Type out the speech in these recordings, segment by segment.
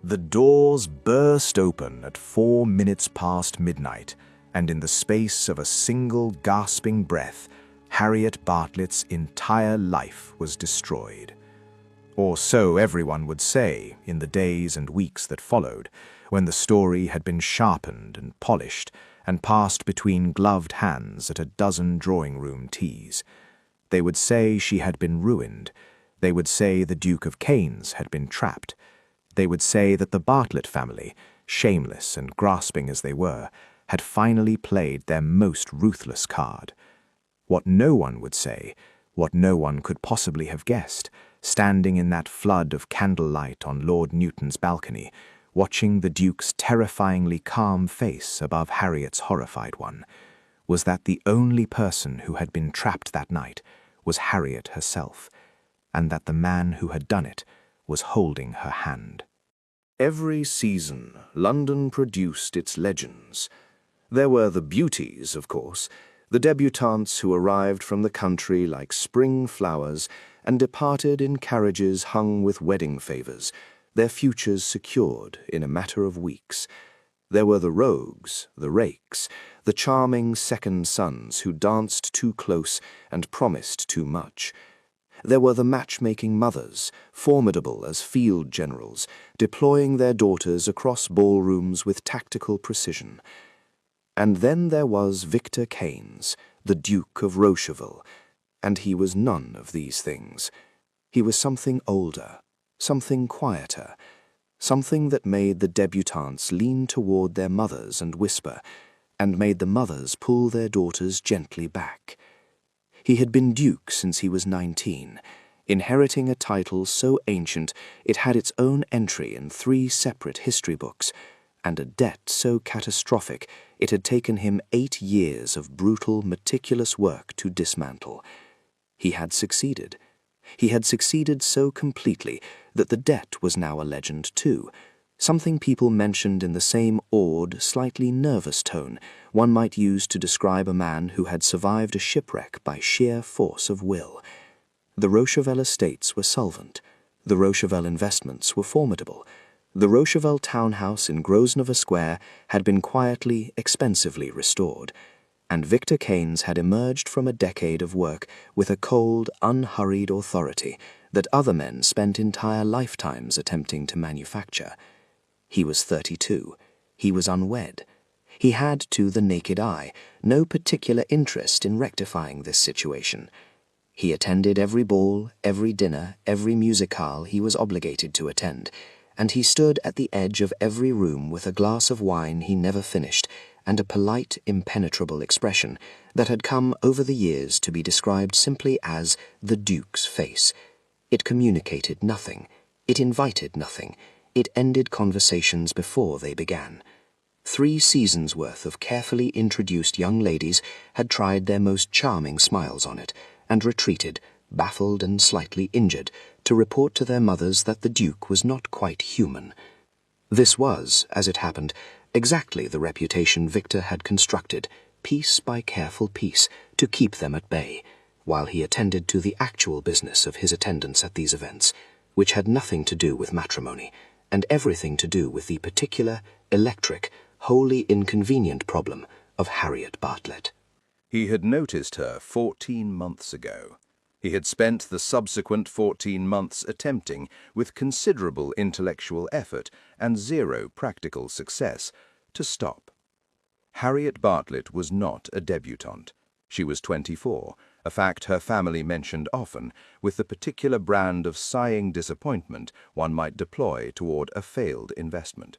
The doors burst open at 4 minutes past midnight, and in the space of a single gasping breath, Harriet Bartlett's entire life was destroyed. Or so everyone would say in the days and weeks that followed, when the story had been sharpened and polished and passed between gloved hands at a dozen drawing-room teas. They would say she had been ruined. They would say the Duke of Keynes had been trapped. They would say that the Bartlett family, shameless and grasping as they were, had finally played their most ruthless card. What no one would say, what no one could possibly have guessed, standing in that flood of candlelight on Lord Newton's balcony, watching the Duke's terrifyingly calm face above Harriet's horrified one, was that the only person who had been trapped that night was Harriet herself, and that the man who had done it was holding her hand. Every season, London produced its legends. There were the beauties, of course, the debutantes who arrived from the country like spring flowers and departed in carriages hung with wedding favours, their futures secured in a matter of weeks. There were the rogues, the rakes, the charming second sons who danced too close and promised too much. There were the matchmaking mothers, formidable as field generals, deploying their daughters across ballrooms with tactical precision. And then there was Victor Keynes, the Duke of Rocheville, and he was none of these things. He was something older, something quieter, something that made the debutantes lean toward their mothers and whisper, and made the mothers pull their daughters gently back. He had been Duke since he was 19, inheriting a title so ancient it had its own entry in 3 separate history books, and a debt so catastrophic it had taken him 8 years of brutal, meticulous work to dismantle. He had succeeded. He had succeeded so completely that the debt was now a legend too, something people mentioned in the same awed, slightly nervous tone one might use to describe a man who had survived a shipwreck by sheer force of will. The Rochevelle estates were solvent. The Rochevelle investments were formidable. The Rochevelle townhouse in Grosvenor Square had been quietly, expensively restored, and Victor Keynes had emerged from a decade of work with a cold, unhurried authority that other men spent entire lifetimes attempting to manufacture. He was 32. He was unwed. He had, to the naked eye, no particular interest in rectifying this situation. He attended every ball, every dinner, every musicale he was obligated to attend, and he stood at the edge of every room with a glass of wine he never finished and a polite, impenetrable expression that had come over the years to be described simply as the Duke's face. It communicated nothing. It invited nothing. It ended conversations before they began. 3 seasons' worth of carefully introduced young ladies had tried their most charming smiles on it, and retreated, baffled and slightly injured, to report to their mothers that the Duke was not quite human. This was, as it happened, exactly the reputation Victor had constructed, piece by careful piece, to keep them at bay, while he attended to the actual business of his attendance at these events, which had nothing to do with matrimony, and everything to do with the particular, electric, wholly inconvenient problem of Harriet Bartlett. He had noticed her 14 months ago. He had spent the subsequent 14 months attempting, with considerable intellectual effort and 0 practical success, to stop. Harriet Bartlett was not a debutante. She was 24, a fact her family mentioned often, with the particular brand of sighing disappointment one might deploy toward a failed investment.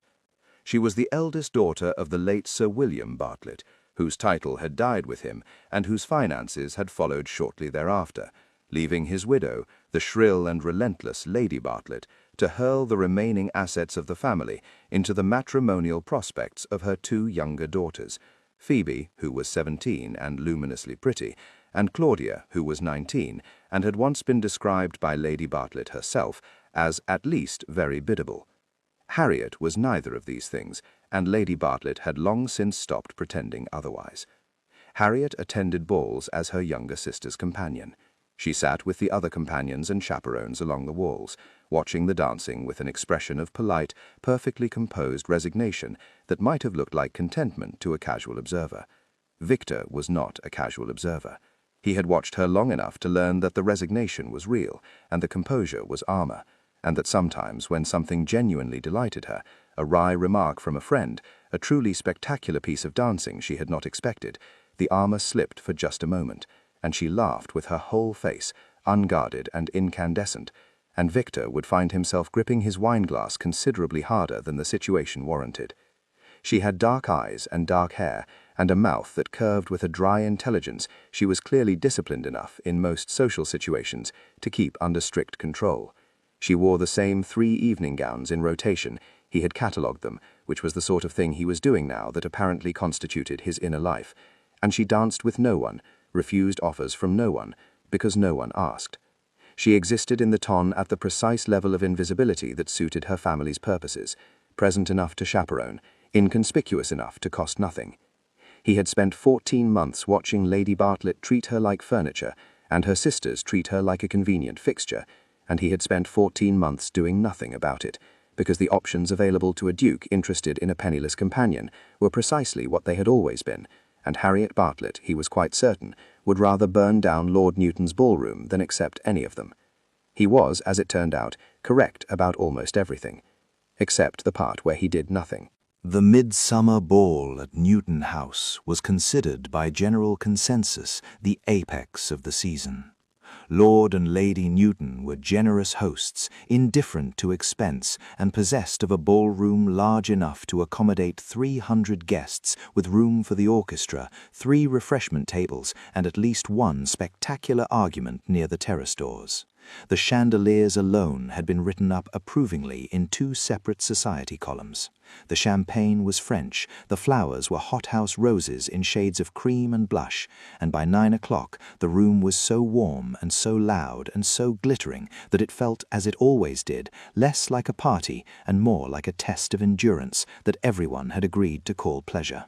She was the eldest daughter of the late Sir William Bartlett, whose title had died with him and whose finances had followed shortly thereafter, leaving his widow, the shrill and relentless Lady Bartlett, to hurl the remaining assets of the family into the matrimonial prospects of her 2 younger daughters, Phoebe, who was 17 and luminously pretty, and Claudia, who was 19 and had once been described by Lady Bartlett herself as at least very biddable. Harriet was neither of these things, and Lady Bartlett had long since stopped pretending otherwise. Harriet attended balls as her younger sister's companion. She sat with the other companions and chaperones along the walls, watching the dancing with an expression of polite, perfectly composed resignation that might have looked like contentment to a casual observer. Victor was not a casual observer. He had watched her long enough to learn that the resignation was real and the composure was armor, and that sometimes when something genuinely delighted her, a wry remark from a friend, a truly spectacular piece of dancing she had not expected, the armor slipped for just a moment, and she laughed with her whole face, unguarded and incandescent, and Victor would find himself gripping his wineglass considerably harder than the situation warranted. She had dark eyes and dark hair, and a mouth that curved with a dry intelligence she was clearly disciplined enough in most social situations to keep under strict control. She wore the same 3 evening gowns in rotation. He had catalogued them, which was the sort of thing he was doing now that apparently constituted his inner life, and she danced with no one, refused offers from no one, because no one asked. She existed in the ton at the precise level of invisibility that suited her family's purposes, present enough to chaperone, inconspicuous enough to cost nothing. He had spent 14 months watching Lady Bartlett treat her like furniture, and her sisters treat her like a convenient fixture, and he had spent 14 months doing nothing about it, because the options available to a duke interested in a penniless companion were precisely what they had always been, and Harriet Bartlett, he was quite certain, would rather burn down Lord Newton's ballroom than accept any of them. He was, as it turned out, correct about almost everything, except the part where he did nothing. The Midsummer Ball at Newton House was considered by general consensus the apex of the season. Lord and Lady Newton were generous hosts, indifferent to expense, and possessed of a ballroom large enough to accommodate 300 guests, with room for the orchestra, 3 refreshment tables, and at least 1 spectacular argument near the terrace doors. The chandeliers alone had been written up approvingly in 2 separate society columns. The champagne was French, the flowers were hothouse roses in shades of cream and blush, and by 9 o'clock the room was so warm and so loud and so glittering that it felt, as it always did, less like a party and more like a test of endurance that everyone had agreed to call pleasure.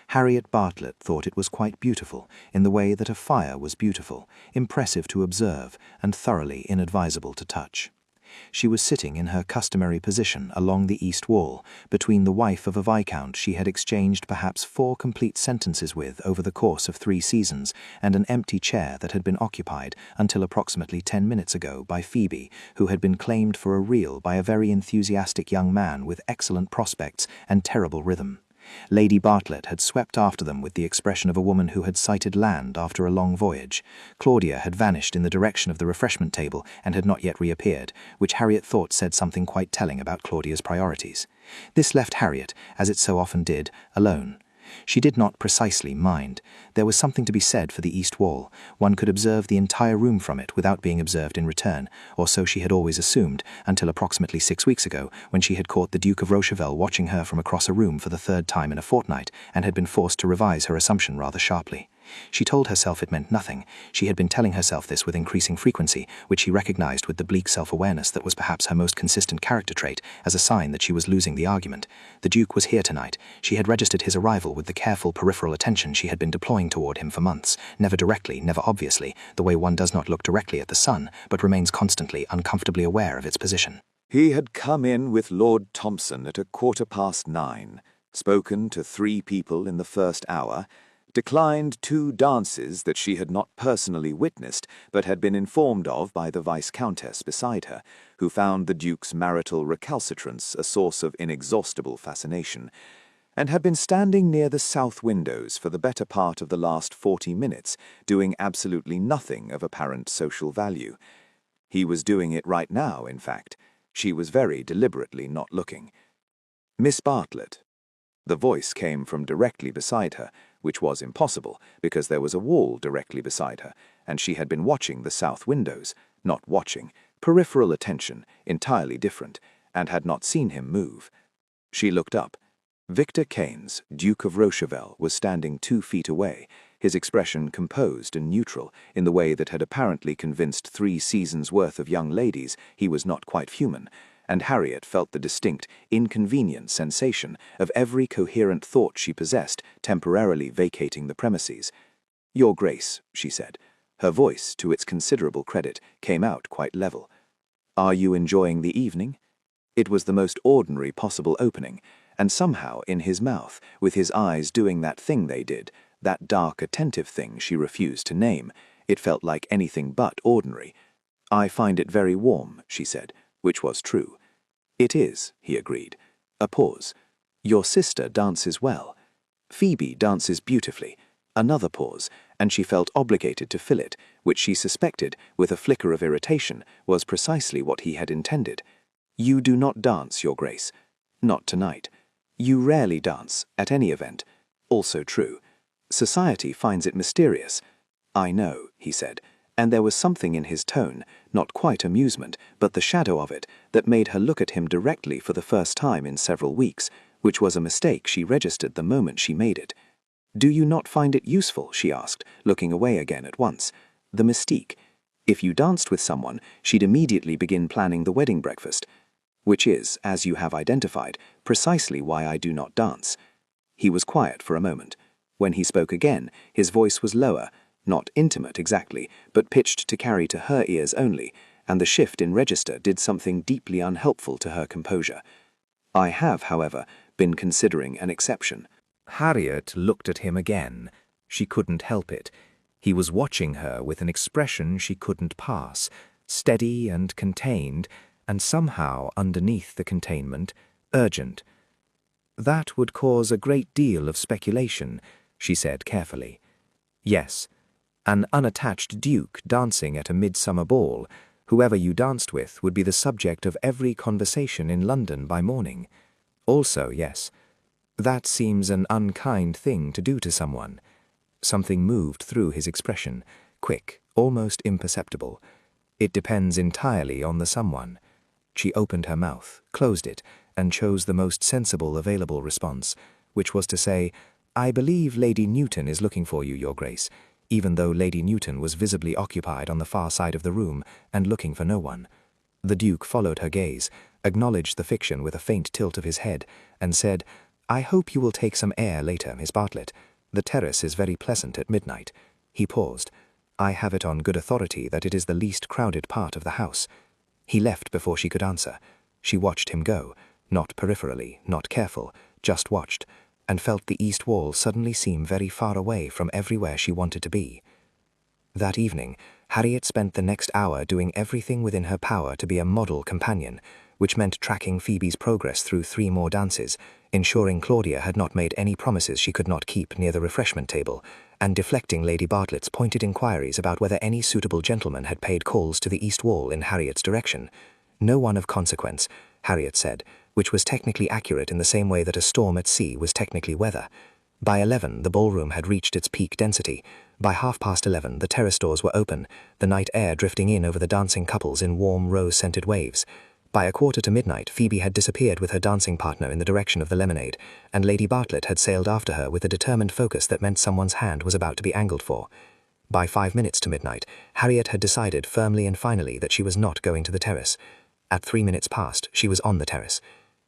Harriet Bartlett thought it was quite beautiful, in the way that a fire was beautiful, impressive to observe, and thoroughly inadvisable to touch. She was sitting in her customary position along the east wall, between the wife of a viscount she had exchanged perhaps 4 complete sentences with over the course of 3 seasons, and an empty chair that had been occupied until approximately 10 minutes ago by Phoebe, who had been claimed for a reel by a very enthusiastic young man with excellent prospects and terrible rhythm. Lady Bartlett had swept after them with the expression of a woman who had sighted land after a long voyage. Claudia had vanished in the direction of the refreshment table and had not yet reappeared, which Harriet thought said something quite telling about Claudia's priorities. This left Harriet, as it so often did, alone. She did not precisely mind. There was something to be said for the east wall. One could observe the entire room from it without being observed in return, or so she had always assumed, until approximately 6 weeks ago, when she had caught the Duke of Rocheville watching her from across a room for the 3rd time in a fortnight, and had been forced to revise her assumption rather sharply. She told herself it meant nothing. She had been telling herself this with increasing frequency, which she recognized with the bleak self-awareness that was perhaps her most consistent character trait, as a sign that she was losing the argument. The Duke was here tonight. She had registered his arrival with the careful peripheral attention she had been deploying toward him for months, never directly, never obviously, the way one does not look directly at the sun, but remains constantly, uncomfortably aware of its position. He had come in with Lord Thompson at 9:15, spoken to 3 people in the first hour, declined 2 dances that she had not personally witnessed but had been informed of by the Viscountess beside her, who found the Duke's marital recalcitrance a source of inexhaustible fascination, and had been standing near the south windows for the better part of the last 40 minutes, doing absolutely nothing of apparent social value. He was doing it right now, in fact. She was very deliberately not looking. "Miss Bartlett." The voice came from directly beside her, which was impossible, because there was a wall directly beside her, and she had been watching the south windows, not watching, peripheral attention, entirely different, and had not seen him move. She looked up. Victor Keynes, Duke of Rocheville, was standing 2 feet away, his expression composed and neutral, in the way that had apparently convinced 3 seasons' worth of young ladies he was not quite human, and Harriet felt the distinct, inconvenient sensation of every coherent thought she possessed temporarily vacating the premises. "Your Grace," she said. Her voice, to its considerable credit, came out quite level. "Are you enjoying the evening?" It was the most ordinary possible opening, and somehow in his mouth, with his eyes doing that thing they did, that dark, attentive thing she refused to name, it felt like anything but ordinary. "I find it very warm," she said, which was true. "It is," he agreed. A pause. "Your sister dances well." "Phoebe dances beautifully." Another pause, and she felt obligated to fill it, which she suspected, with a flicker of irritation, was precisely what he had intended. "You do not dance, Your Grace." "Not tonight." "You rarely dance, at any event." Also true. "Society finds it mysterious." "I know," he said, and there was something in his tone, not quite amusement, but the shadow of it, that made her look at him directly for the first time in several weeks, which was a mistake she registered the moment she made it. "Do you not find it useful?" she asked, looking away again at once. "The mystique. If you danced with someone, she'd immediately begin planning the wedding breakfast. Which is, as you have identified, precisely why I do not dance." He was quiet for a moment. When he spoke again, his voice was lower, not intimate exactly, but pitched to carry to her ears only, and the shift in register did something deeply unhelpful to her composure. "I have, however, been considering an exception." Harriet looked at him again. She couldn't help it. He was watching her with an expression she couldn't pass, steady and contained, and somehow, underneath the containment, urgent. "That would cause a great deal of speculation," she said carefully. "Yes, an unattached duke dancing at a midsummer ball, whoever you danced with would be the subject of every conversation in London by morning. Also, yes, that seems an unkind thing to do to someone." Something moved through his expression, quick, almost imperceptible. "It depends entirely on the someone." She opened her mouth, closed it, and chose the most sensible available response, which was to say, "I believe Lady Newton is looking for you, Your Grace," even though Lady Newton was visibly occupied on the far side of the room and looking for no one. The Duke followed her gaze, acknowledged the fiction with a faint tilt of his head, and said, "I hope you will take some air later, Miss Bartlett. The terrace is very pleasant at midnight." He paused. "I have it on good authority that it is the least crowded part of the house." He left before she could answer. She watched him go, not peripherally, not careful, just watched, and felt the east wall suddenly seem very far away from everywhere she wanted to be. That evening, Harriet spent the next hour doing everything within her power to be a model companion, which meant tracking Phoebe's progress through 3 more dances, ensuring Claudia had not made any promises she could not keep near the refreshment table, and deflecting Lady Bartlett's pointed inquiries about whether any suitable gentleman had paid calls to the east wall in Harriet's direction. "No one of consequence," Harriet said, which was technically accurate in the same way that a storm at sea was technically weather. By 11, the ballroom had reached its peak density. By 11:30, the terrace doors were open, the night air drifting in over the dancing couples in warm, rose-scented waves. By 1:45, Phoebe had disappeared with her dancing partner in the direction of the lemonade, and Lady Bartlett had sailed after her with a determined focus that meant someone's hand was about to be angled for. By 5 minutes to midnight, Harriet had decided firmly and finally that she was not going to the terrace. At 3 minutes past, she was on the terrace.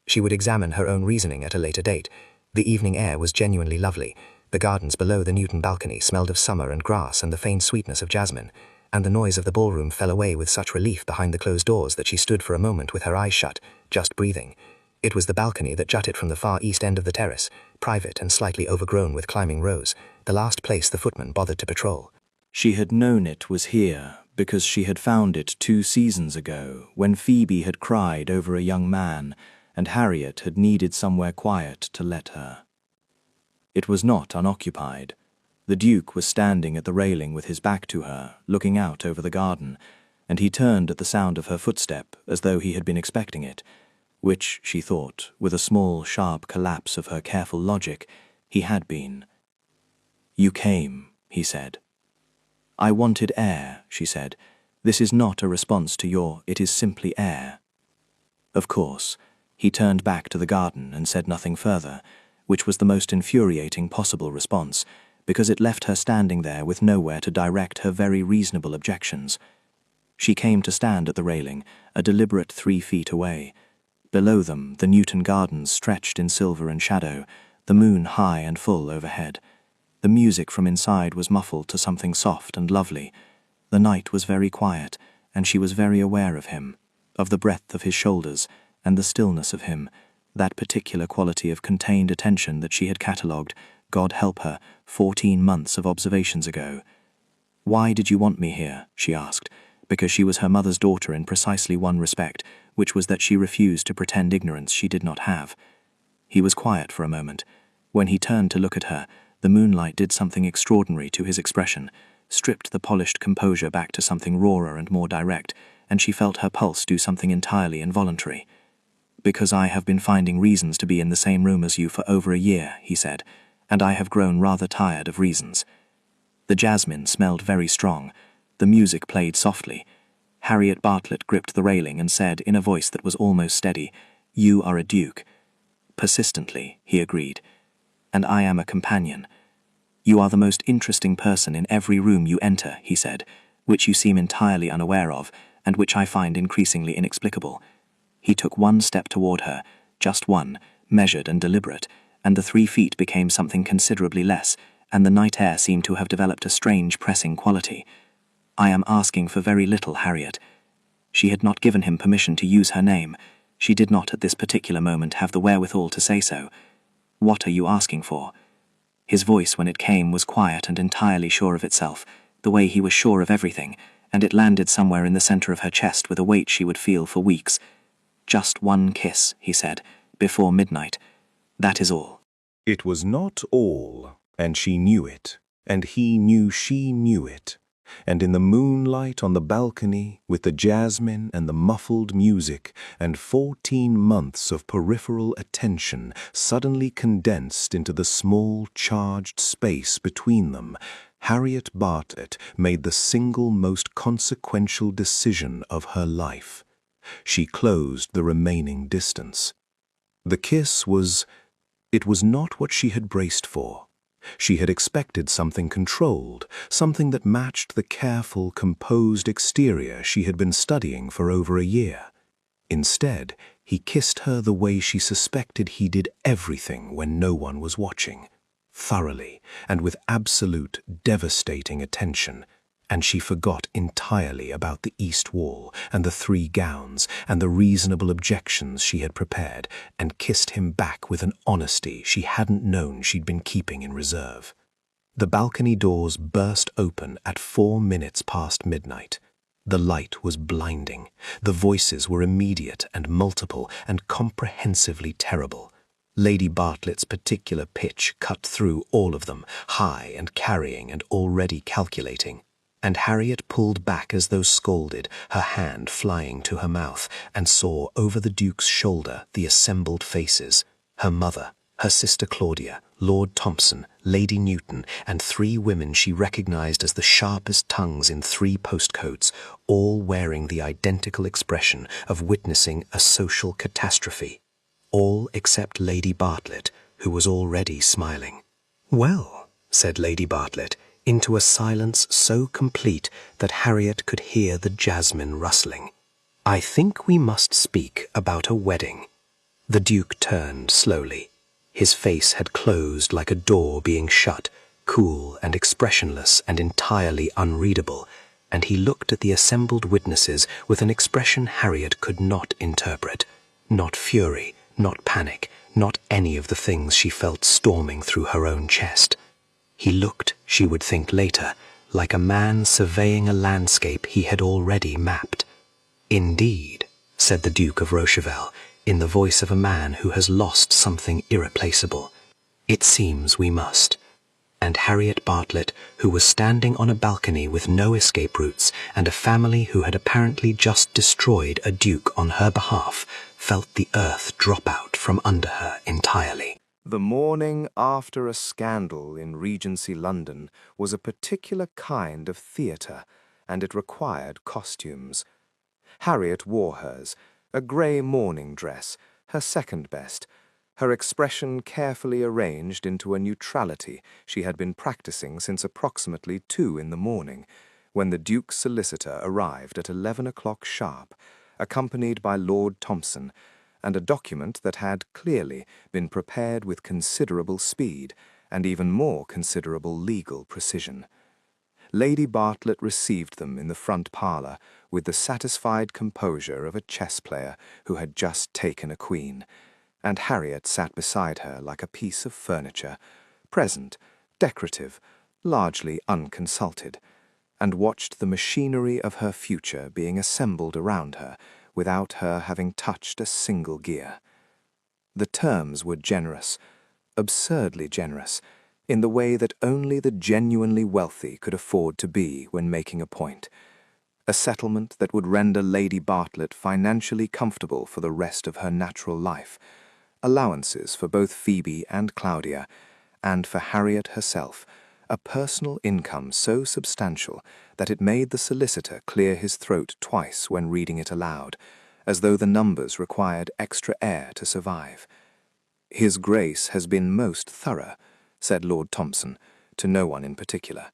She would examine her own reasoning at a later date. The evening air was genuinely lovely. The gardens below the Newton balcony smelled of summer and grass and the faint sweetness of jasmine, and the noise of the ballroom fell away with such relief behind the closed doors that she stood for a moment with her eyes shut, just breathing. It was the balcony that jutted from the far east end of the terrace, private and slightly overgrown with climbing rose, the last place the footman bothered to patrol. She had known it was here because she had found it 2 seasons ago when Phoebe had cried over a young man and Harriet had needed somewhere quiet to let her. It was not unoccupied. The Duke was standing at the railing with his back to her, looking out over the garden, and he turned at the sound of her footstep as though he had been expecting it, which, she thought, with a small, sharp collapse of her careful logic, he had been. "You came," he said. "I wanted air," she said. "This is not a response to your, it is simply air." Of course, he turned back to the garden and said nothing further, which was the most infuriating possible response, because it left her standing there with nowhere to direct her very reasonable objections. She came to stand at the railing, a deliberate 3 feet away. Below them, the Newton Gardens stretched in silver and shadow, the moon high and full overhead. The music from inside was muffled to something soft and lovely, The night was very quiet, and she was very aware of him, of the breadth of his shoulders and the stillness of him, that particular quality of contained attention that she had catalogued, God help her, 14 months of observations ago. "Why did you want me here?" she asked, because she was her mother's daughter in precisely one respect, which was that she refused to pretend ignorance she did not have. He was quiet for a moment. When he turned to look at her, the moonlight did something extraordinary to his expression, stripped the polished composure back to something rawer and more direct, and she felt her pulse do something entirely involuntary. "Because I have been finding reasons to be in the same room as you for over a year," he said, "and I have grown rather tired of reasons." The jasmine smelled very strong. The music played softly. Harriet Bartlett gripped the railing and said, in a voice that was almost steady, "You are a duke." "Persistently," he agreed. "And I am a companion." "You are the most interesting person in every room you enter," he said, "which you seem entirely unaware of, and which I find increasingly inexplicable." He took one step toward her, just one, measured and deliberate, and the 3 feet became something considerably less, and the night air seemed to have developed a strange pressing quality. "I am asking for very little, Harriet." She had not given him permission to use her name. She did not at this particular moment have the wherewithal to say so. "What are you asking for?" His voice, when it came, was quiet and entirely sure of itself, the way he was sure of everything, and it landed somewhere in the center of her chest with a weight she would feel for weeks. "Just one kiss," he said, "before midnight. That is all." It was not all, and she knew it, and he knew she knew it. And in the moonlight on the balcony, with the jasmine and the muffled music, and 14 months of peripheral attention suddenly condensed into the small charged space between them, Harriet Bartlett made the single most consequential decision of her life. She closed the remaining distance. The kiss was... it was not what she had braced for. She had expected something controlled, something that matched the careful, composed exterior she had been studying for over a year. Instead, he kissed her the way she suspected he did everything when no one was watching, thoroughly and with absolute, devastating attention, and she forgot entirely about the east wall and the 3 gowns and the reasonable objections she had prepared, and kissed him back with an honesty she hadn't known she'd been keeping in reserve. The balcony doors burst open at 4 minutes past midnight. The light was blinding. The voices were immediate and multiple and comprehensively terrible. Lady Bartlett's particular pitch cut through all of them, high and carrying and already calculating. And Harriet pulled back as though scolded, her hand flying to her mouth, and saw over the Duke's shoulder the assembled faces, her mother, her sister Claudia, Lord Thompson, Lady Newton, and 3 women she recognized as the sharpest tongues in 3 postcoats, all wearing the identical expression of witnessing a social catastrophe. All except Lady Bartlett, who was already smiling. "Well," said Lady Bartlett, into a silence so complete that Harriet could hear the jasmine rustling. "I think we must speak about a wedding." The Duke turned slowly. His face had closed like a door being shut, cool and expressionless and entirely unreadable, and he looked at the assembled witnesses with an expression Harriet could not interpret. Not fury, not panic, not any of the things she felt storming through her own chest. He looked, she would think later, like a man surveying a landscape he had already mapped. "Indeed," said the Duke of Rocheville, in the voice of a man who has lost something irreplaceable, "it seems we must." And Harriet Bartlett, who was standing on a balcony with no escape routes, and a family who had apparently just destroyed a duke on her behalf, felt the earth drop out from under her entirely. The morning after a scandal in Regency London was a particular kind of theatre, and it required costumes. Harriet wore hers, a grey morning dress, her second best, her expression carefully arranged into a neutrality she had been practicing since approximately 2 in the morning, when the Duke's solicitor arrived at 11 o'clock sharp, accompanied by Lord Thompson, and a document that had clearly been prepared with considerable speed and even more considerable legal precision. Lady Bartlett received them in the front parlour with the satisfied composure of a chess player who had just taken a queen, and Harriet sat beside her like a piece of furniture, present, decorative, largely unconsulted, and watched the machinery of her future being assembled around her without her having touched a single gear. The terms were generous, absurdly generous, in the way that only the genuinely wealthy could afford to be when making a point. A settlement that would render Lady Bartlett financially comfortable for the rest of her natural life, allowances for both Phoebe and Claudia, and for Harriet herself, a personal income so substantial that it made the solicitor clear his throat twice when reading it aloud, as though the numbers required extra air to survive. "His Grace has been most thorough," said Lord Thompson, to no one in particular.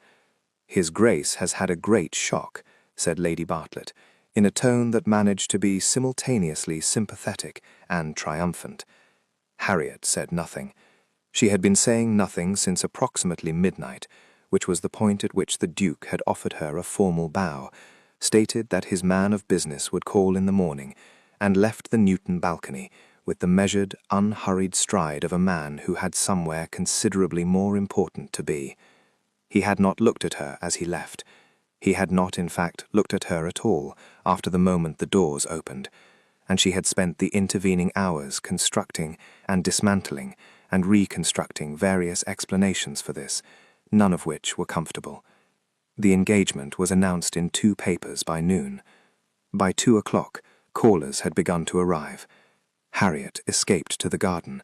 "His Grace has had a great shock," said Lady Bartlett, in a tone that managed to be simultaneously sympathetic and triumphant. Harriet said nothing. She had been saying nothing since approximately midnight, which was the point at which the Duke had offered her a formal bow, stated that his man of business would call in the morning, and left the Newton balcony with the measured, unhurried stride of a man who had somewhere considerably more important to be. He had not looked at her as he left. He had not, in fact, looked at her at all after the moment the doors opened, and she had spent the intervening hours constructing and dismantling and reconstructing various explanations for this, none of which were comfortable. The engagement was announced in 2 papers by noon. By 2 o'clock, callers had begun to arrive. Harriet escaped to the garden.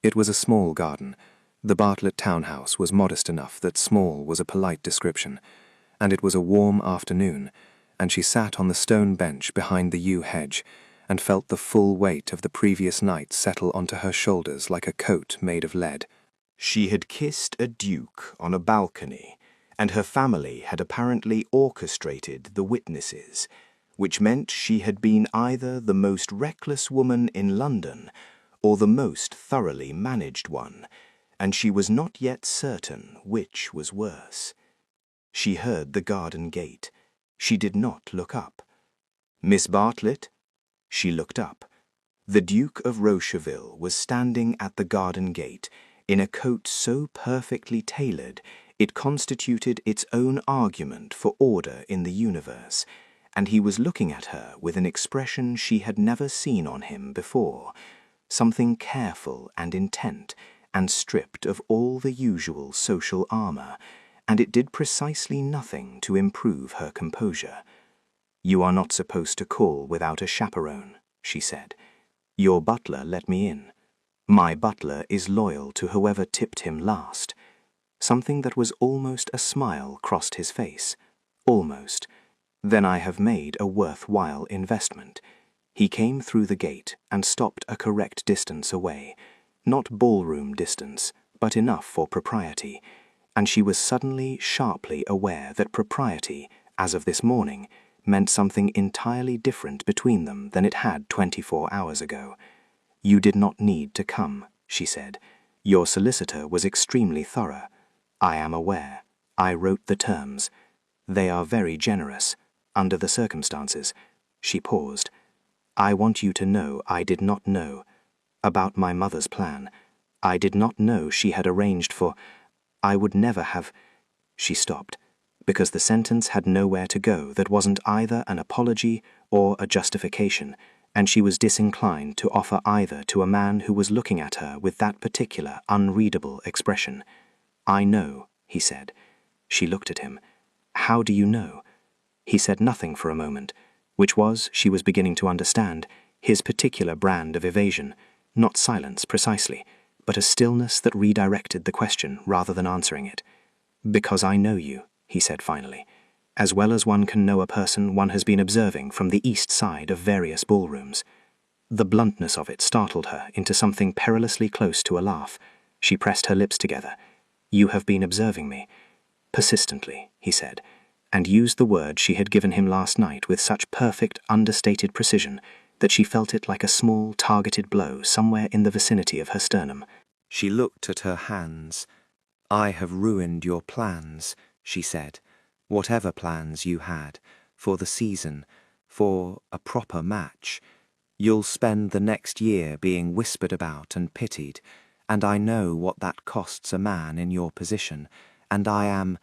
It was a small garden. The Bartlett townhouse was modest enough that small was a polite description, and it was a warm afternoon, and she sat on the stone bench behind the yew hedge and felt the full weight of the previous night settle onto her shoulders like a coat made of lead. She had kissed a duke on a balcony, and her family had apparently orchestrated the witnesses, which meant she had been either the most reckless woman in London or the most thoroughly managed one, and she was not yet certain which was worse. She heard the garden gate. She did not look up. "Miss Bartlett?" She looked up. The Duke of Rocheville was standing at the garden gate in a coat so perfectly tailored it constituted its own argument for order in the universe, and he was looking at her with an expression she had never seen on him before, something careful and intent and stripped of all the usual social armor, and it did precisely nothing to improve her composure. "You are not supposed to call without a chaperone," she said. "Your butler let me in. My butler is loyal to whoever tipped him last." Something that was almost a smile crossed his face. Almost. "Then I have made a worthwhile investment." He came through the gate and stopped a correct distance away, not ballroom distance, but enough for propriety, and she was suddenly sharply aware that propriety, as of this morning, meant something entirely different between them than it had 24 hours ago. "You did not need to come," she said. "Your solicitor was extremely thorough. I am aware. I wrote the terms. They are very generous. Under the circumstances." She paused. "I want you to know I did not know. About my mother's plan. I did not know she had arranged for... I would never have..." She stopped, because the sentence had nowhere to go that wasn't either an apology or a justification, and she was disinclined to offer either to a man who was looking at her with that particular unreadable expression. "I know," he said. She looked at him. "How do you know?" He said nothing for a moment, which was, she was beginning to understand, his particular brand of evasion, not silence precisely, but a stillness that redirected the question rather than answering it. "Because I know you," he said finally, "as well as one can know a person one has been observing from the east side of various ballrooms." The bluntness of it startled her into something perilously close to a laugh. She pressed her lips together. "You have been observing me." "Persistently," he said, and used the word she had given him last night with such perfect, understated precision that she felt it like a small, targeted blow somewhere in the vicinity of her sternum. She looked at her hands. "I have ruined your plans," she said. whatever plans you had for the season, for a proper match. You'll spend the next year being whispered about and pitied, and I know what that costs a man in your position, and I am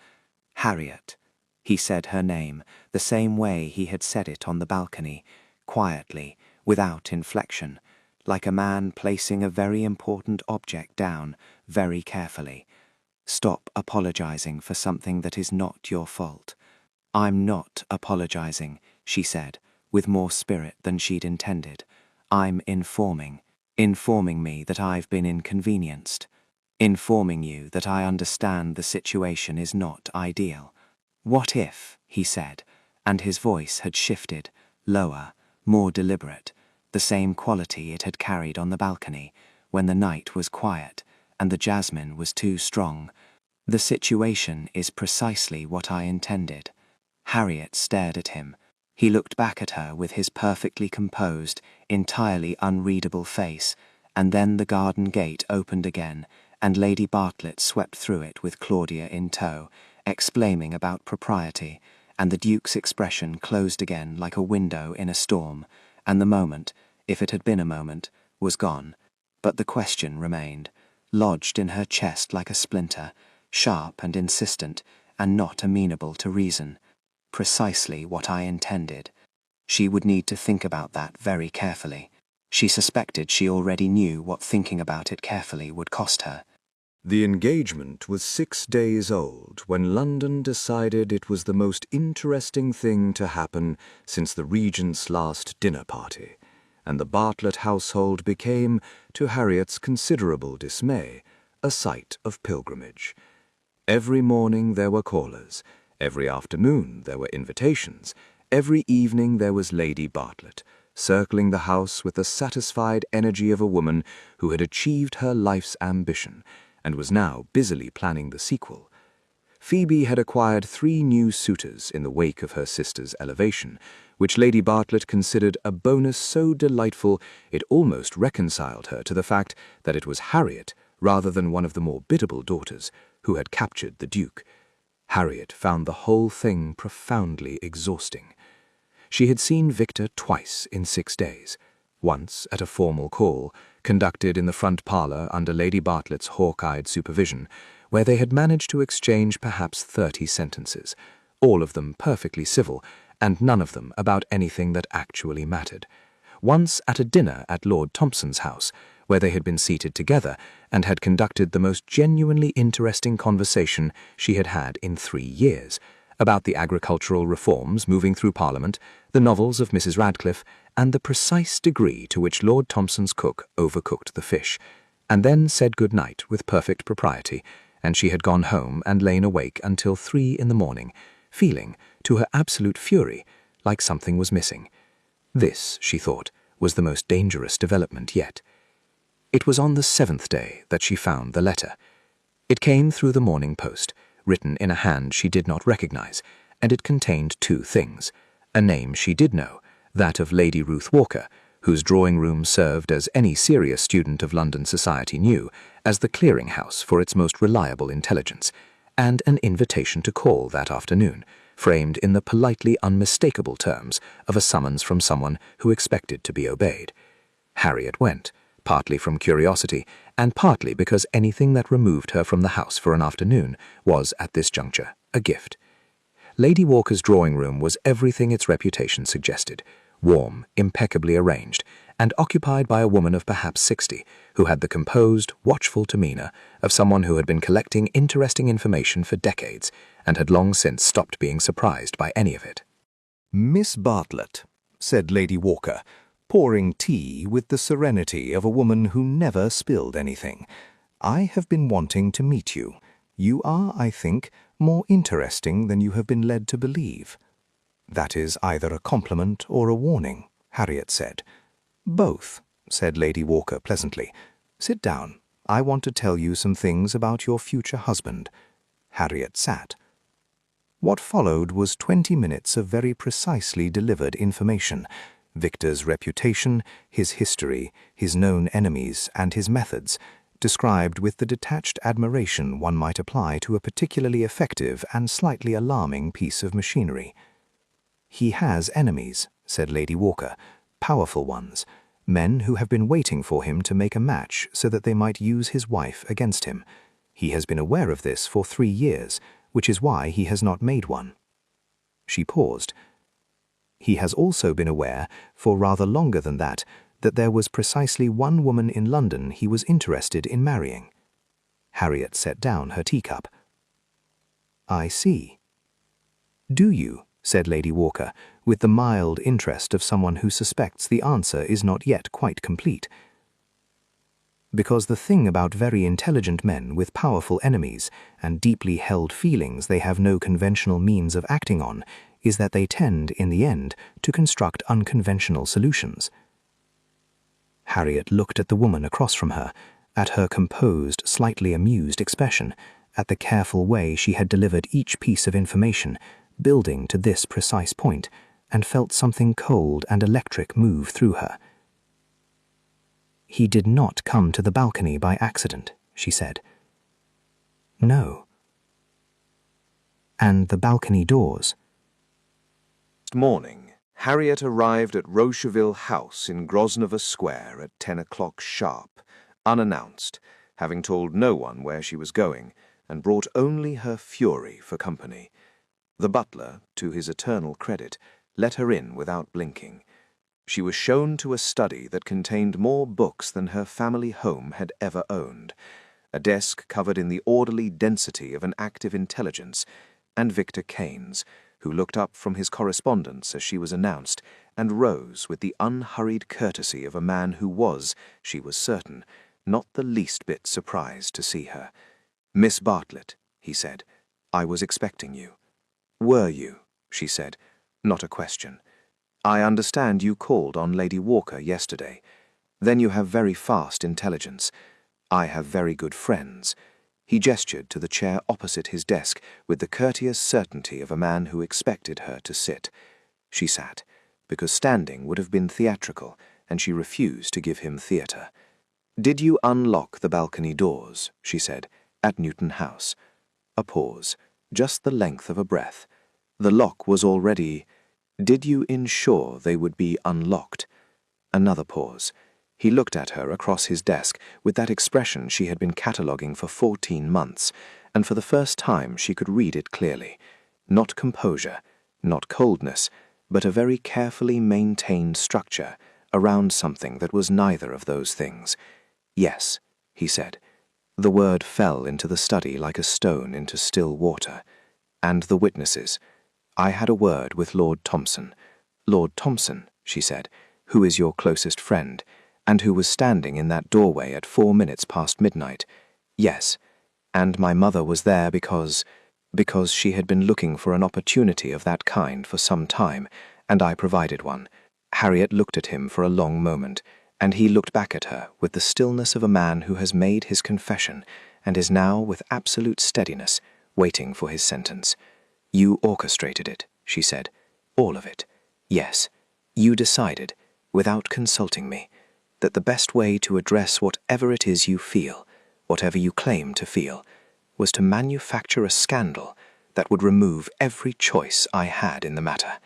Harriet. He said her name, the same way he had said it on the balcony, quietly, without inflection, like a man placing a very important object down very carefully. Stop apologizing for something that is not your fault. I'm not apologizing, she said, with more spirit than she'd intended. I'm informing me that I've been inconvenienced, informing you that I understand the situation is not ideal. What if, he said, and his voice had shifted, lower, more deliberate, the same quality it had carried on the balcony, when the night was quiet and the jasmine was too strong. The situation is precisely what I intended. Harriet stared at him. He looked back at her with his perfectly composed, entirely unreadable face, and then the garden gate opened again, and Lady Bartlett swept through it with Claudia in tow, exclaiming about propriety, and the Duke's expression closed again like a window in a storm, and the moment, if it had been a moment, was gone. But the question remained, lodged in her chest like a splinter, sharp and insistent, and not amenable to reason. Precisely what I intended. She would need to think about that very carefully. She suspected she already knew what thinking about it carefully would cost her. The engagement was 6 days old when London decided it was the most interesting thing to happen since the Regent's last dinner party, and the Bartlett household became, to Harriet's considerable dismay, a site of pilgrimage. Every morning there were callers, every afternoon there were invitations, every evening there was Lady Bartlett, circling the house with the satisfied energy of a woman who had achieved her life's ambition, and was now busily planning the sequel. Phoebe had acquired 3 new suitors in the wake of her sister's elevation, which Lady Bartlett considered a bonus so delightful it almost reconciled her to the fact that it was Harriet, rather than one of the more biddable daughters, who had captured the Duke. Harriet found the whole thing profoundly exhausting. She had seen Victor twice in 6 days, once at a formal call, conducted in the front parlour under Lady Bartlett's hawk-eyed supervision, where they had managed to exchange perhaps 30 sentences, all of them perfectly civil, and none of them about anything that actually mattered. Once at a dinner at Lord Thompson's house, where they had been seated together and had conducted the most genuinely interesting conversation she had had in 3 years, about the agricultural reforms moving through Parliament, the novels of Mrs. Radcliffe, and the precise degree to which Lord Thompson's cook overcooked the fish, and then said good night with perfect propriety, and she had gone home and lain awake until 3 in the morning, feeling, to her absolute fury, like something was missing. This, she thought, was the most dangerous development yet. It was on the 7th day that she found the letter. It came through the Morning Post, written in a hand she did not recognize, and it contained 2 things: a name she did know, that of Lady Ruth Walker, whose drawing-room served, as any serious student of London society knew, as the clearing-house for its most reliable intelligence, and an invitation to call that afternoon, framed in the politely unmistakable terms of a summons from someone who expected to be obeyed. Harriet went, partly from curiosity, and partly because anything that removed her from the house for an afternoon was, at this juncture, a gift. Lady Walker's drawing-room was everything its reputation suggested, warm, impeccably arranged, and occupied by a woman of perhaps 60, who had the composed, watchful demeanour of someone who had been collecting interesting information for decades, and had long since stopped being surprised by any of it. "Miss Bartlett," said Lady Walker, pouring tea with the serenity of a woman who never spilled anything, "I have been wanting to meet you. You are, I think, more interesting than you have been led to believe." "That is either a compliment or a warning," Harriet said. "Both," said Lady Walker pleasantly. "Sit down. I want to tell you some things about your future husband." Harriet sat. What followed was 20 minutes of very precisely delivered information: Victor's reputation, his history, his known enemies, and his methods, described with the detached admiration one might apply to a particularly effective and slightly alarming piece of machinery. "He has enemies," said Lady Walker, "powerful ones, men who have been waiting for him to make a match so that they might use his wife against him. He has been aware of this for 3 years, which is why he has not made one." She paused. "He has also been aware, for rather longer than that there was precisely one woman in London he was interested in marrying." Harriet set down her teacup. "I see." "Do you?" said Lady Walker, with the mild interest of someone who suspects the answer is not yet quite complete. "Because the thing about very intelligent men with powerful enemies and deeply held feelings they have no conventional means of acting on is that they tend, in the end, to construct unconventional solutions." Harriet looked at the woman across from her, at her composed, slightly amused expression, at the careful way she had delivered each piece of information, building to this precise point, and felt something cold and electric move through her. "He did not come to the balcony by accident," she said. "No." "And the balcony doors?" Next morning, Harriet arrived at Rocheville House in Grosvenor Square at 10 o'clock sharp, unannounced, having told no one where she was going, and brought only her fury for company. The butler, to his eternal credit, let her in without blinking. She was shown to a study that contained more books than her family home had ever owned, a desk covered in the orderly density of an active intelligence, and Victor Keynes, who looked up from his correspondence as she was announced, and rose with the unhurried courtesy of a man who was, she was certain, not the least bit surprised to see her. "Miss Bartlett," he said, "I was expecting you." "Were you?" she said, not a question. "I understand you called on Lady Walker yesterday. Then you have very fast intelligence. I have very good friends." He gestured to the chair opposite his desk with the courteous certainty of a man who expected her to sit. She sat, because standing would have been theatrical, and she refused to give him theatre. "Did you unlock the balcony doors," she said, "at Newton House?" A pause, just the length of a breath. "The lock was already—" "Did you ensure they would be unlocked?" Another pause. He looked at her across his desk with that expression she had been cataloguing for 14 months, and for the first time she could read it clearly. Not composure, not coldness, but a very carefully maintained structure around something that was neither of those things. "Yes," he said. The word fell into the study like a stone into still water. "And the witnesses. I had a word with Lord Thompson." "Lord Thompson," she said, "who is your closest friend, and who was standing in that doorway at 4 minutes past midnight." "Yes, and my mother was there because she had been looking for an opportunity of that kind for some time, and I provided one." Harriet looked at him for a long moment, and he looked back at her with the stillness of a man who has made his confession and is now, with absolute steadiness, waiting for his sentence. "You orchestrated it," she said. "All of it. Yes, you decided, without consulting me, that the best way to address whatever it is you feel, whatever you claim to feel, was to manufacture a scandal that would remove every choice I had in the matter."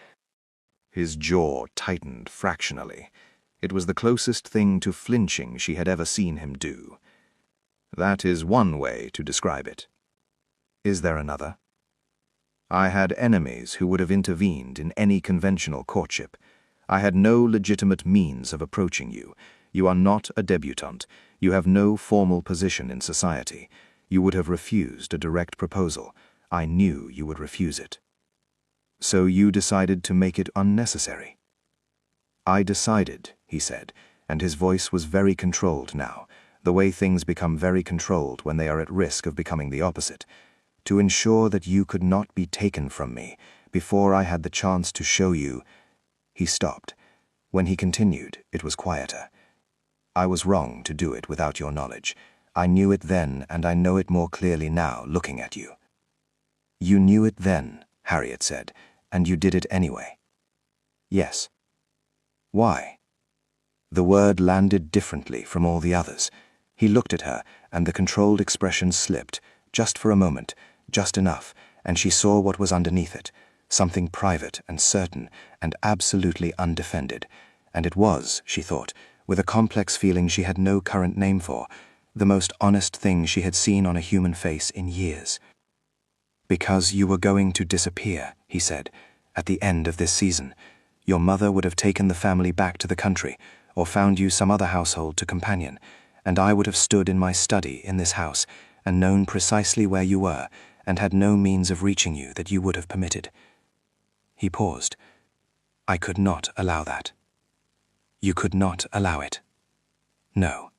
His jaw tightened fractionally. It was the closest thing to flinching she had ever seen him do. "That is one way to describe it. Is there another?" "I had enemies who would have intervened in any conventional courtship. I had no legitimate means of approaching you. You are not a debutante. You have no formal position in society. You would have refused a direct proposal. I knew you would refuse it. So you decided to make it unnecessary." "I decided," he said, and his voice was very controlled now, the way things become very controlled when they are at risk of becoming the opposite, "to ensure that you could not be taken from me before I had the chance to show you—" He stopped. When he continued, it was quieter. "I was wrong to do it without your knowledge. I knew it then, and I know it more clearly now, looking at you." "You knew it then," Harriet said, "and you did it anyway." "Yes." "Why?" The word landed differently from all the others. He looked at her, and the controlled expression slipped, just for a moment, just enough, and she saw what was underneath it, something private and certain and absolutely undefended. And it was, she thought, with a complex feeling she had no current name for, the most honest thing she had seen on a human face in years. "Because you were going to disappear," he said, "at the end of this season. Your mother would have taken the family back to the country, or found you some other household to companion, and I would have stood in my study in this house and known precisely where you were, and had no means of reaching you that you would have permitted." He paused. "I could not allow that." "You could not allow it?" "No."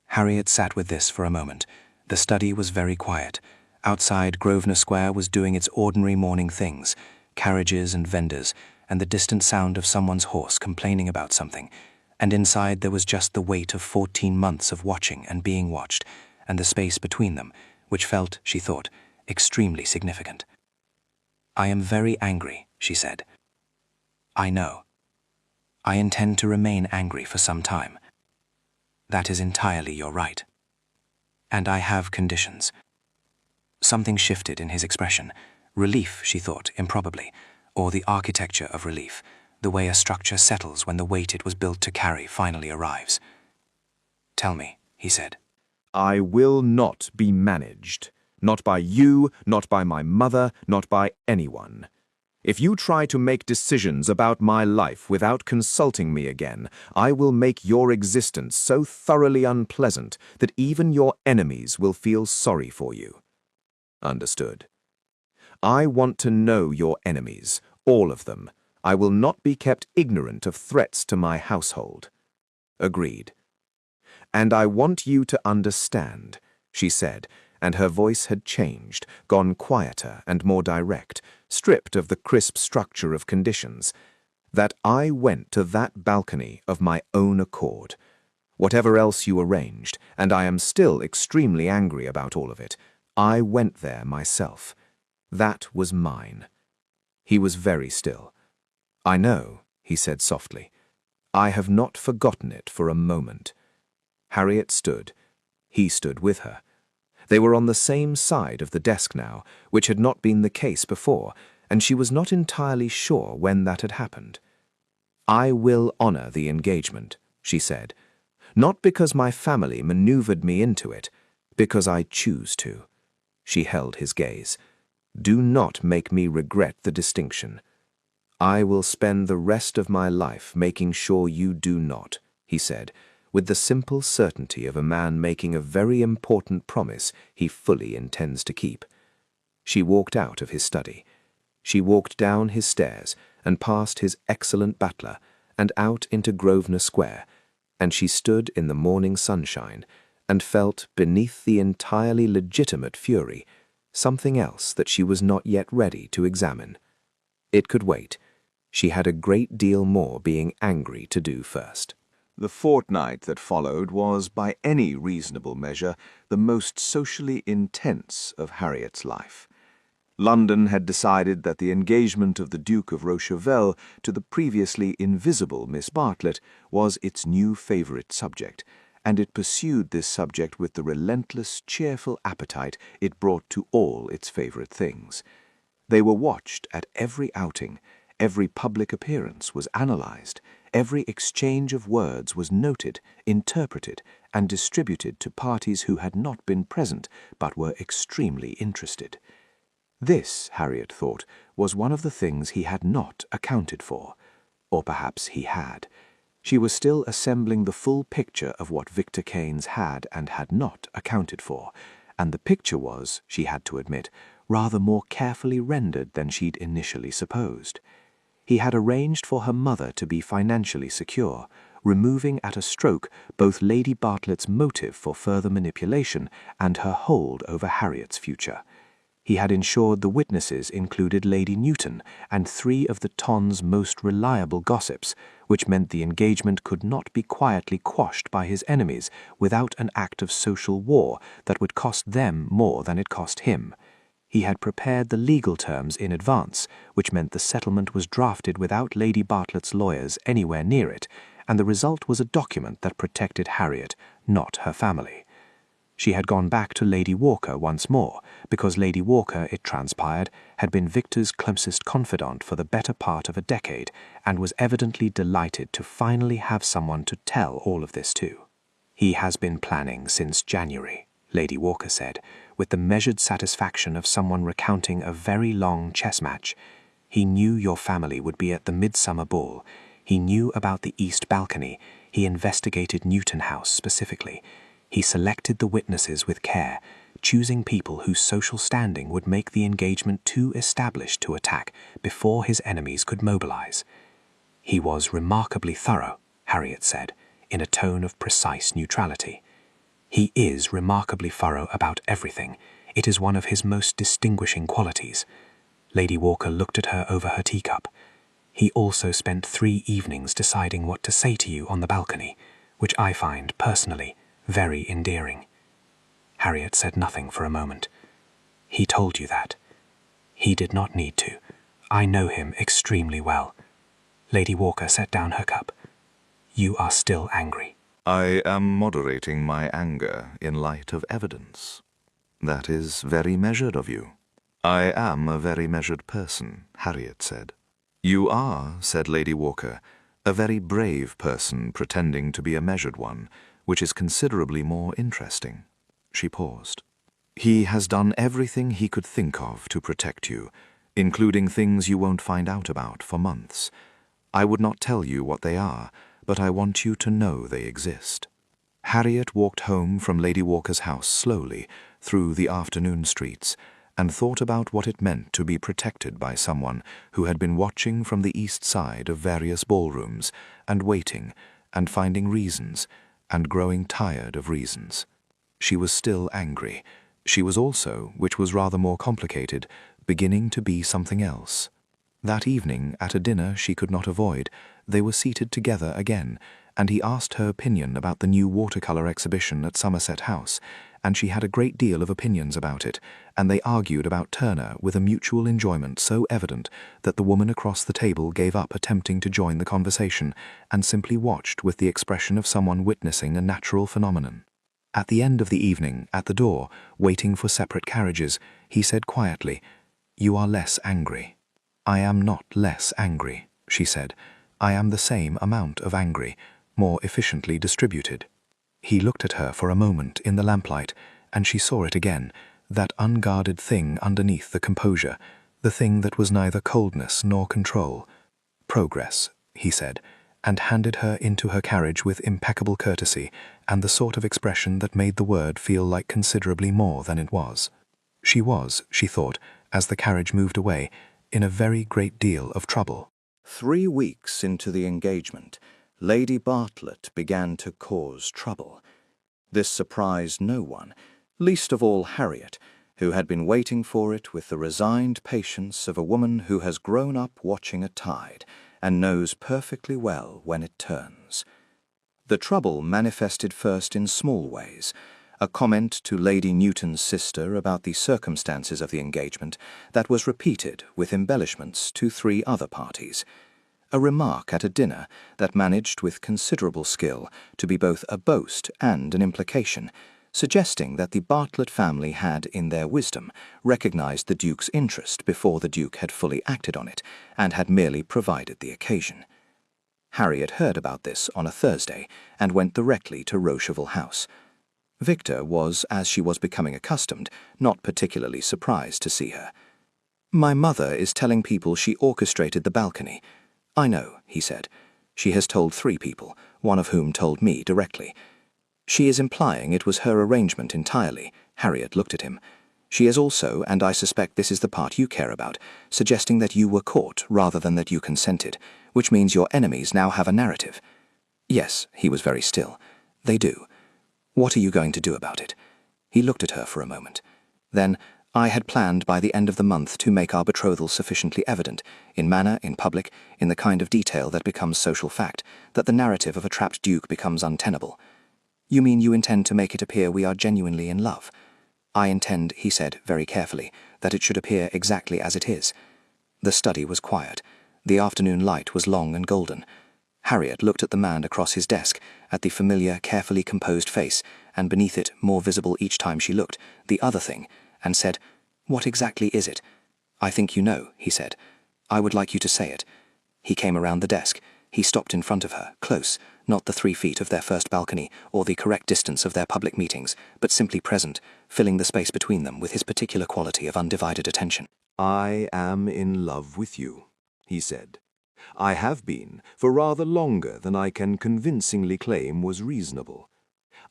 Harriet sat with this for a moment. The study was very quiet. Outside, Grosvenor Square was doing its ordinary morning things, carriages and vendors, and the distant sound of someone's horse complaining about something, and inside there was just the weight of 14 months of watching and being watched, and the space between them, which felt, she thought, extremely significant. "I am very angry," she said. "I know. I intend to remain angry for some time. That is entirely your right. And I have conditions." Something shifted in his expression. Relief, she thought, improbably, or the architecture of relief, the way a structure settles when the weight it was built to carry finally arrives. "Tell me," he said. I will not be managed. Not by you, not by my mother, not by anyone. If you try to make decisions about my life without consulting me again, I will make your existence so thoroughly unpleasant that even your enemies will feel sorry for you. Understood? I want to know your enemies, all of them. I will not be kept ignorant of threats to my household. Agreed. And I want you to understand, she said, and her voice had changed, gone quieter and more direct, stripped of the crisp structure of conditions, that I went to that balcony of my own accord. Whatever else you arranged, and I am still extremely angry about all of it, I went there myself. That was mine. He was very still. I know, he said softly. I have not forgotten it for a moment. Harriet stood. He stood with her. They were on the same side of the desk now, which had not been the case before, and she was not entirely sure when that had happened. I will honor the engagement, she said, not because my family maneuvered me into it, because I choose to. She held his gaze. Do not make me regret the distinction. I will spend the rest of my life making sure you do not, he said, with the simple certainty of a man making a very important promise he fully intends to keep. She walked out of his study. She walked down his stairs and past his excellent butler and out into Grosvenor Square, and she stood in the morning sunshine and felt beneath the entirely legitimate fury something else that she was not yet ready to examine. It could wait. She had a great deal more being angry to do first. The fortnight that followed was, by any reasonable measure, the most socially intense of Harriet's life. London had decided that the engagement of the Duke of Rochevelle to the previously invisible Miss Bartlett was its new favourite subject, and it pursued this subject with the relentless, cheerful appetite it brought to all its favourite things. They were watched at every outing. Every public appearance was analysed. Every exchange of words was noted, interpreted, and distributed to parties who had not been present but were extremely interested. This, Harriet thought, was one of the things he had not accounted for. Or perhaps he had. She was still assembling the full picture of what Victor Keynes had and had not accounted for, and the picture was, she had to admit, rather more carefully rendered than she'd initially supposed. He had arranged for her mother to be financially secure, removing at a stroke both Lady Bartlett's motive for further manipulation and her hold over Harriet's future. He had ensured the witnesses included Lady Newton and 3 of the Ton's most reliable gossips, which meant the engagement could not be quietly quashed by his enemies without an act of social war that would cost them more than it cost him. He had prepared the legal terms in advance, which meant the settlement was drafted without Lady Bartlett's lawyers anywhere near it, and the result was a document that protected Harriet, not her family. She had gone back to Lady Walker once more, because Lady Walker, it transpired, had been Victor's closest confidant for the better part of a decade, and was evidently delighted to finally have someone to tell all of this to. "He has been planning since January," Lady Walker said, with the measured satisfaction of someone recounting a very long chess match. "He knew your family would be at the midsummer ball. He knew about the east balcony. He investigated Newton House specifically. He selected the witnesses with care, choosing people whose social standing would make the engagement too established to attack before his enemies could mobilize. He was remarkably thorough," Harriet said, in a tone of precise neutrality. "He is remarkably thorough about everything. It is one of his most distinguishing qualities." Lady Walker looked at her over her teacup. "He also spent 3 evenings deciding what to say to you on the balcony, which I find, personally, very endearing." Harriet said nothing for a moment. "He told you that?" "He did not need to. I know him extremely well." Lady Walker set down her cup. "You are still angry." I am moderating my anger in light of evidence. That is very measured of you. I am a very measured person, Harriet said. You are, said Lady Walker, a very brave person pretending to be a measured one, which is considerably more interesting. She paused. He has done everything he could think of to protect you, including things you won't find out about for months. I would not tell you what they are, but I want you to know they exist. Harriet walked home from Lady Walker's house slowly through the afternoon streets and thought about what it meant to be protected by someone who had been watching from the east side of various ballrooms and waiting and finding reasons and growing tired of reasons. She was still angry. She was also, which was rather more complicated, beginning to be something else. That evening, at a dinner she could not avoid, they were seated together again, and he asked her opinion about the new watercolour exhibition at Somerset House, and she had a great deal of opinions about it, and they argued about Turner with a mutual enjoyment so evident that the woman across the table gave up attempting to join the conversation and simply watched with the expression of someone witnessing a natural phenomenon. At the end of the evening, at the door, waiting for separate carriages, he said quietly, "You are less angry." "I am not less angry," she said. "I am the same amount of angry, more efficiently distributed." He looked at her for a moment in the lamplight, and she saw it again, that unguarded thing underneath the composure, the thing that was neither coldness nor control. "Progress," he said, and handed her into her carriage with impeccable courtesy and the sort of expression that made the word feel like considerably more than it was. She was, she thought, as the carriage moved away, in a very great deal of trouble. 3 weeks into the engagement, Lady Bartlett began to cause trouble. This surprised no one, least of all Harriet, who had been waiting for it with the resigned patience of a woman who has grown up watching a tide and knows perfectly well when it turns. The trouble manifested first in small ways. A comment to Lady Newton's sister about the circumstances of the engagement that was repeated with embellishments to 3 other parties. A remark at a dinner that managed with considerable skill to be both a boast and an implication, suggesting that the Bartlett family had, in their wisdom, recognized the Duke's interest before the Duke had fully acted on it, and had merely provided the occasion. Harriet heard about this on a Thursday, and went directly to Rocheville House. Victor was, as she was becoming accustomed, not particularly surprised to see her. "My mother is telling people she orchestrated the balcony." "I know," he said. "She has told 3 people, one of whom told me directly. She is implying it was her arrangement entirely." Harriet looked at him. "She is also, and I suspect this is the part you care about, suggesting that you were caught rather than that you consented, which means your enemies now have a narrative." "Yes," he was very still. "They do. What are you going to do about it?" He looked at her for a moment. Then, "I had planned by the end of the month to make our betrothal sufficiently evident, in manner, in public, in the kind of detail that becomes social fact, that the narrative of a trapped duke becomes untenable." "You mean you intend to make it appear we are genuinely in love?" "I intend," he said very carefully, "that it should appear exactly as it is." The study was quiet. The afternoon light was long and golden. Harriet looked at the man across his desk, at the familiar, carefully composed face, and beneath it, more visible each time she looked, the other thing, and said, "What exactly is it?" "I think you know," he said. "I would like you to say it." He came around the desk. He stopped in front of her, close, not the 3 feet of their first balcony, or the correct distance of their public meetings, but simply present, filling the space between them with his particular quality of undivided attention. "I am in love with you," he said. "I have been for rather longer than I can convincingly claim was reasonable.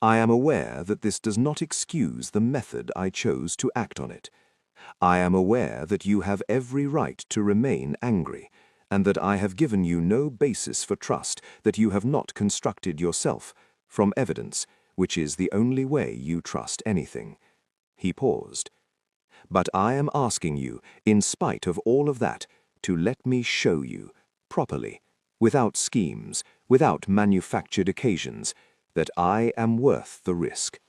I am aware that this does not excuse the method I chose to act on it. I am aware that you have every right to remain angry, and that I have given you no basis for trust that you have not constructed yourself from evidence, which is the only way you trust anything." He paused. "But I am asking you, in spite of all of that, to let me show you, properly, without schemes, without manufactured occasions, that I am worth the risk."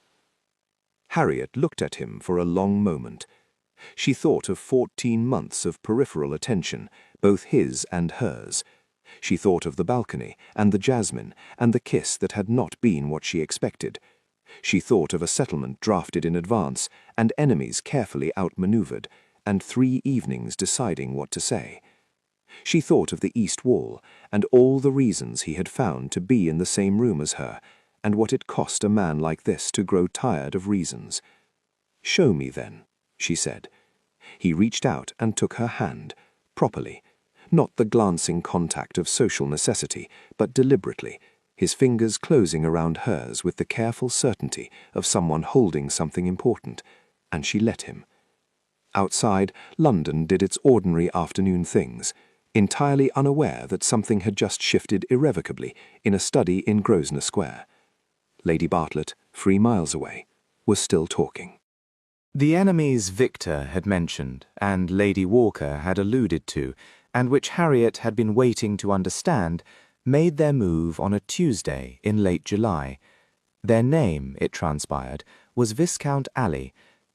Harriet looked at him for a long moment. She thought of 14 months of peripheral attention, both his and hers. She thought of the balcony, and the jasmine, and the kiss that had not been what she expected. She thought of a settlement drafted in advance, and enemies carefully outmaneuvered, and 3 evenings deciding what to say. She thought of the east wall, and all the reasons he had found to be in the same room as her, and what it cost a man like this to grow tired of reasons. "Show me, then," she said. He reached out and took her hand, properly, not the glancing contact of social necessity, but deliberately, his fingers closing around hers with the careful certainty of someone holding something important, and she let him. Outside, London did its ordinary afternoon things, entirely unaware that something had just shifted irrevocably in a study in Grosvenor Square. Lady Bartlett, 3 miles away, was still talking. The enemies Victor had mentioned, and Lady Walker had alluded to, and which Harriet had been waiting to understand, made their move on a Tuesday in late July. Their name, it transpired, was Viscount Alley,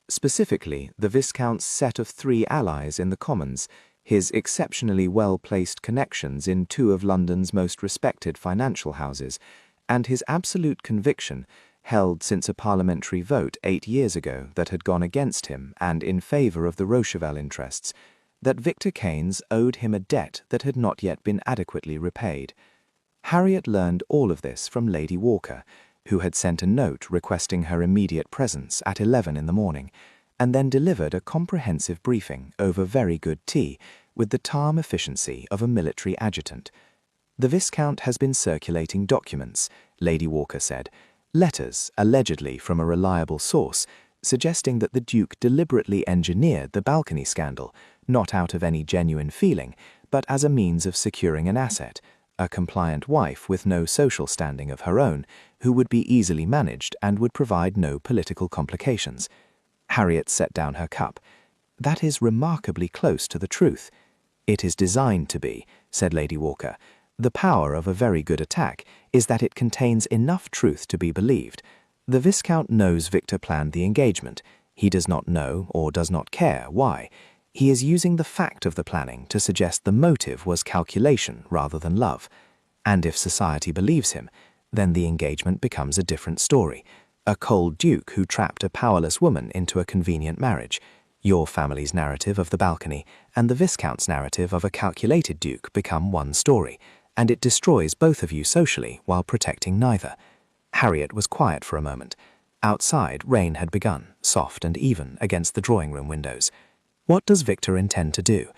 specifically the Viscount's set of 3 allies in the Commons, his exceptionally well-placed connections in 2 of London's most respected financial houses, and his absolute conviction, held since a parliamentary vote 8 years ago that had gone against him and in favour of the Rochevelle interests, that Victor Keynes owed him a debt that had not yet been adequately repaid. Harriet learned all of this from Lady Walker, who had sent a note requesting her immediate presence at 11 in the morning, and then delivered a comprehensive briefing over very good tea with the calm efficiency of a military adjutant. "The Viscount has been circulating documents," Lady Walker said, letters, allegedly from a reliable source, suggesting that the Duke deliberately engineered the balcony scandal, not out of any genuine feeling, but as a means of securing an asset, a compliant wife with no social standing of her own, who would be easily managed and would provide no political complications. Harriet set down her cup. "That is remarkably close to the truth." "It is designed to be," said Lady Walker. "The power of a very good attack is that it contains enough truth to be believed. The Viscount knows Victor planned the engagement. He does not know, or does not care, why. He is using the fact of the planning to suggest the motive was calculation rather than love. And if society believes him, then the engagement becomes a different story. A cold duke who trapped a powerless woman into a convenient marriage. Your family's narrative of the balcony and the Viscount's narrative of a calculated duke become one story, and it destroys both of you socially while protecting neither." Harriet was quiet for a moment. Outside, rain had begun, soft and even, against the drawing-room windows. "What does Victor intend to do?"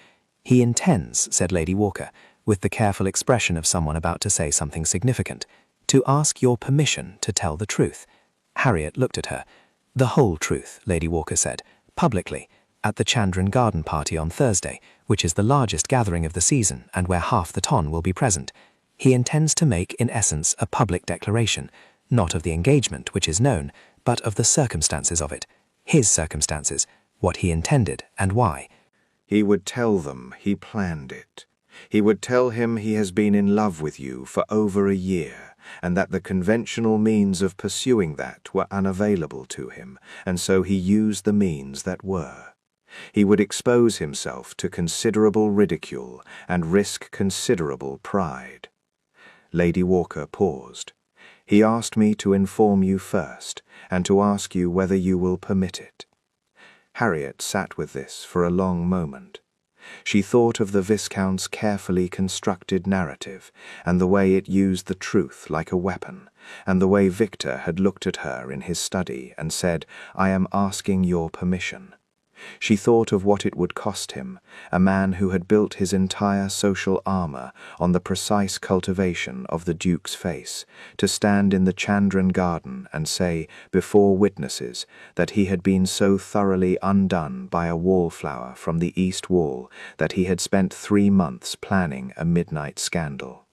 "He intends," said Lady Walker, with the careful expression of someone about to say something significant, "to ask your permission to tell the truth." Harriet looked at her. "The whole truth," Lady Walker said, "publicly, at the Chandron Garden Party on Thursday, which is the largest gathering of the season and where half the ton will be present. He intends to make, in essence, a public declaration, not of the engagement, which is known, but of the circumstances of it, his circumstances, what he intended and why." He would tell them he planned it. He would tell him he has been in love with you for over a year, and that the conventional means of pursuing that were unavailable to him, and so he used the means that were. He would expose himself to considerable ridicule and risk considerable pride. Lady Walker paused. "He asked me to inform you first, and to ask you whether you will permit it." Harriet sat with this for a long moment. She thought of the Viscount's carefully constructed narrative, and the way it used the truth like a weapon, and the way Victor had looked at her in his study and said, "I am asking your permission." She thought of what it would cost him, a man who had built his entire social armour on the precise cultivation of the Duke's face, to stand in the Chandron garden and say, before witnesses, that he had been so thoroughly undone by a wallflower from the east wall that he had spent 3 months planning a midnight scandal.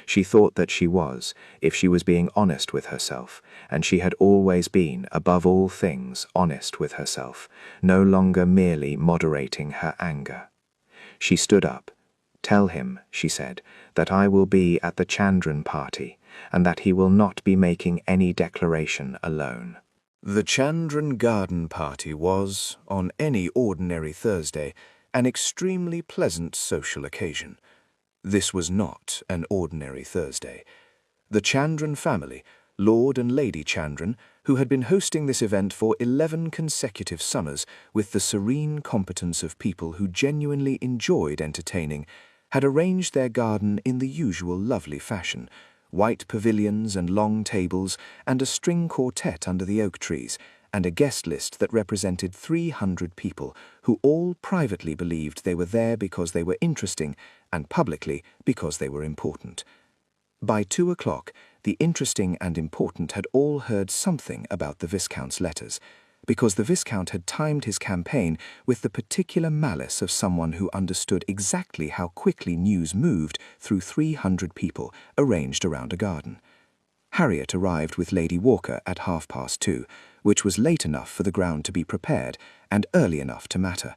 She thought that she was, if she was being honest with herself, and she had always been, above all things, honest with herself, no longer merely moderating her anger. She stood up. "Tell him," she said, "that I will be at the Chandron party, and that he will not be making any declaration alone." The Chandron Garden Party was, on any ordinary Thursday, an extremely pleasant social occasion. This was not an ordinary Thursday. The Chandron family, Lord and Lady Chandron, who had been hosting this event for 11 consecutive summers with the serene competence of people who genuinely enjoyed entertaining, had arranged their garden in the usual lovely fashion, white pavilions and long tables, and a string quartet under the oak trees, and a guest list that represented 300 people, who all privately believed they were there because they were interesting, and publicly because they were important. By 2 o'clock, the interesting and important had all heard something about the Viscount's letters, because the Viscount had timed his campaign with the particular malice of someone who understood exactly how quickly news moved through 300 people arranged around a garden. Harriet arrived with Lady Walker at 2:30, which was late enough for the ground to be prepared and early enough to matter.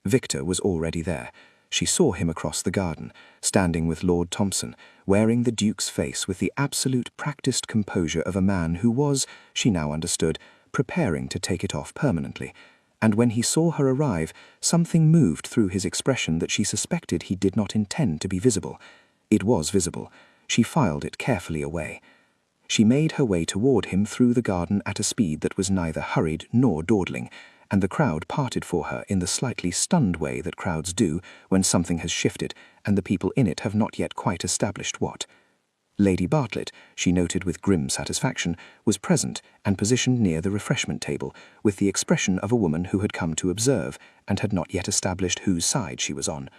Victor was already there. She saw him across the garden, standing with Lord Thompson, wearing the Duke's face with the absolute practised composure of a man who was, she now understood, preparing to take it off permanently, and when he saw her arrive, something moved through his expression that she suspected he did not intend to be visible. It was visible. She filed it carefully away. She made her way toward him through the garden at a speed that was neither hurried nor dawdling, and the crowd parted for her in the slightly stunned way that crowds do when something has shifted and the people in it have not yet quite established what. Lady Bartlett, she noted with grim satisfaction, was present and positioned near the refreshment table, with the expression of a woman who had come to observe and had not yet established whose side she was on.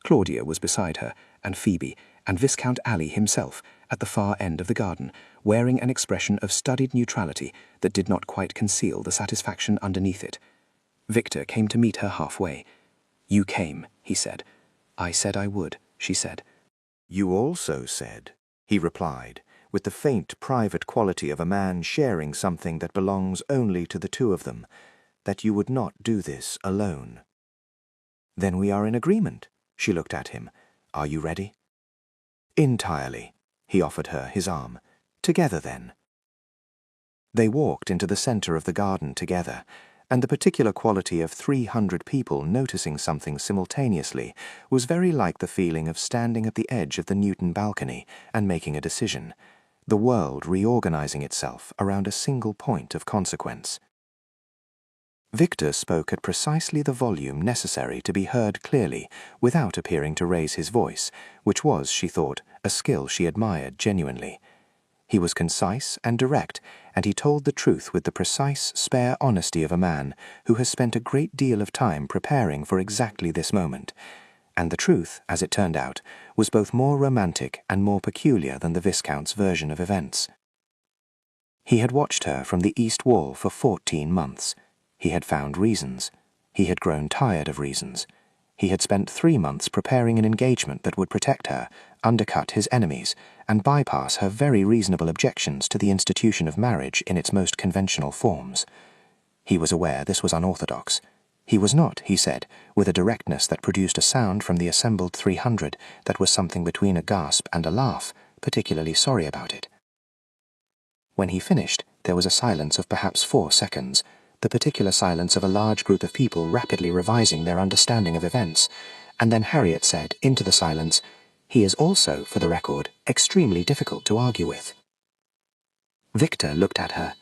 Claudia was beside her, and Phoebe, and Viscount Alley himself, at the far end of the garden, wearing an expression of studied neutrality that did not quite conceal the satisfaction underneath it. Victor came to meet her halfway. "You came," he said. "I said I would," she said. "You also said," he replied, with the faint private quality of a man sharing something that belongs only to the two of them, "that you would not do this alone." "Then we are in agreement." She looked at him. "Are you ready?" "Entirely." He offered her his arm. "Together, then." They walked into the centre of the garden together, and the particular quality of 300 people noticing something simultaneously was very like the feeling of standing at the edge of the Newton balcony and making a decision, the world reorganizing itself around a single point of consequence. Victor spoke at precisely the volume necessary to be heard clearly without appearing to raise his voice, which was, she thought, a skill she admired genuinely. He was concise and direct, and he told the truth with the precise, spare honesty of a man who has spent a great deal of time preparing for exactly this moment. And the truth, as it turned out, was both more romantic and more peculiar than the Viscount's version of events. He had watched her from the east wall for 14 months. He had found reasons. He had grown tired of reasons. He had spent 3 months preparing an engagement that would protect her, undercut his enemies, and bypass her very reasonable objections to the institution of marriage in its most conventional forms. He was aware this was unorthodox. He was not, he said, with a directness that produced a sound from the assembled 300 that was something between a gasp and a laugh, particularly sorry about it. When he finished, there was a silence of perhaps 4 seconds, the particular silence of a large group of people rapidly revising their understanding of events, and then Harriet said, into the silence, He is also, for the record, extremely difficult to argue with. Victor looked at her.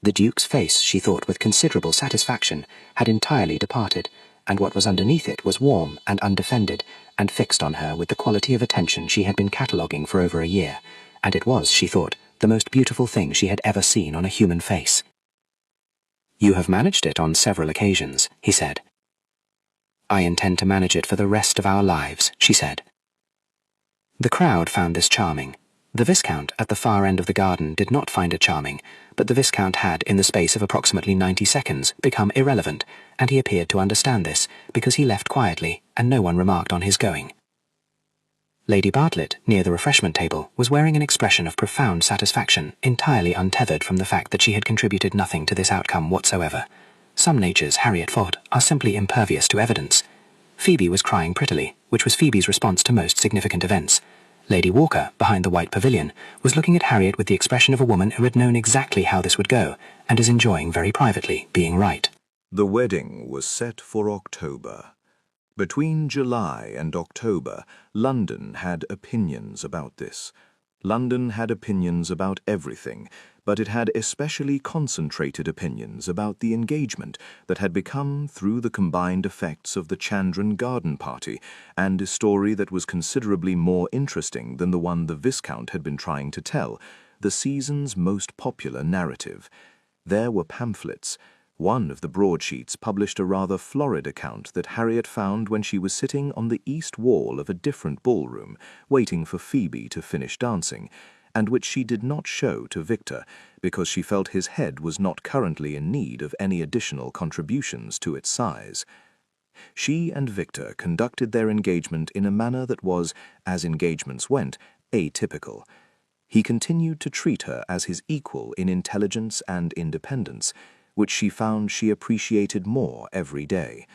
The Duke's face, she thought with considerable satisfaction, had entirely departed, and what was underneath it was warm and undefended, and fixed on her with the quality of attention she had been cataloguing for over a year, and it was, she thought, the most beautiful thing she had ever seen on a human face. "You have managed it on several occasions," he said. "I intend to manage it for the rest of our lives," she said. The crowd found this charming. The Viscount at the far end of the garden did not find it charming, but the Viscount had, in the space of approximately 90 seconds, become irrelevant, and he appeared to understand this, because he left quietly, and no one remarked on his going. Lady Bartlett, near the refreshment table, was wearing an expression of profound satisfaction, entirely untethered from the fact that she had contributed nothing to this outcome whatsoever. Some natures, Harriet thought, are simply impervious to evidence. Phoebe was crying prettily, which was Phoebe's response to most significant events. Lady Walker, behind the white pavilion, was looking at Harriet with the expression of a woman who had known exactly how this would go, and is enjoying very privately being right. The wedding was set for October. Between July and October, London had opinions about this. London had opinions about everything, but it had especially concentrated opinions about the engagement that had become, through the combined effects of the Chandron garden party, and a story that was considerably more interesting than the one the Viscount had been trying to tell, the season's most popular narrative. There were pamphlets. One of the broadsheets published a rather florid account that Harriet found when she was sitting on the east wall of a different ballroom, waiting for Phoebe to finish dancing, and which she did not show to Victor, because she felt his head was not currently in need of any additional contributions to its size. She and Victor conducted their engagement in a manner that was, as engagements went, atypical. He continued to treat her as his equal in intelligence and independence, which she found she appreciated more every day.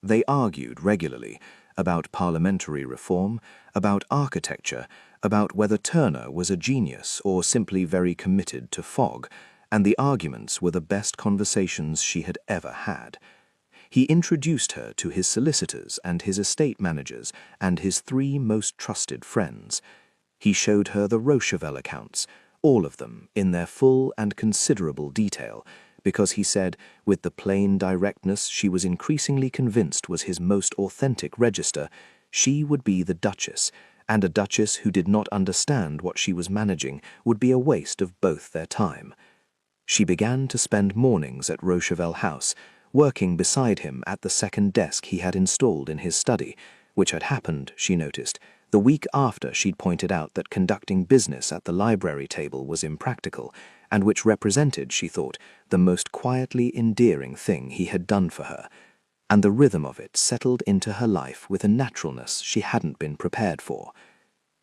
They argued regularly about parliamentary reform, about architecture, about whether Turner was a genius or simply very committed to fog, and the arguments were the best conversations she had ever had. He introduced her to his solicitors and his estate managers and his 3 most trusted friends. He showed her the Rochevelle accounts, all of them in their full and considerable detail, because he said, with the plain directness she was increasingly convinced was his most authentic register, she would be the Duchess, and a Duchess who did not understand what she was managing would be a waste of both their time. She began to spend mornings at Rochevelle House, working beside him at the second desk he had installed in his study, which had happened, she noticed, the week after she'd pointed out that conducting business at the library table was impractical, and which represented, she thought, the most quietly endearing thing he had done for her, and the rhythm of it settled into her life with a naturalness she hadn't been prepared for.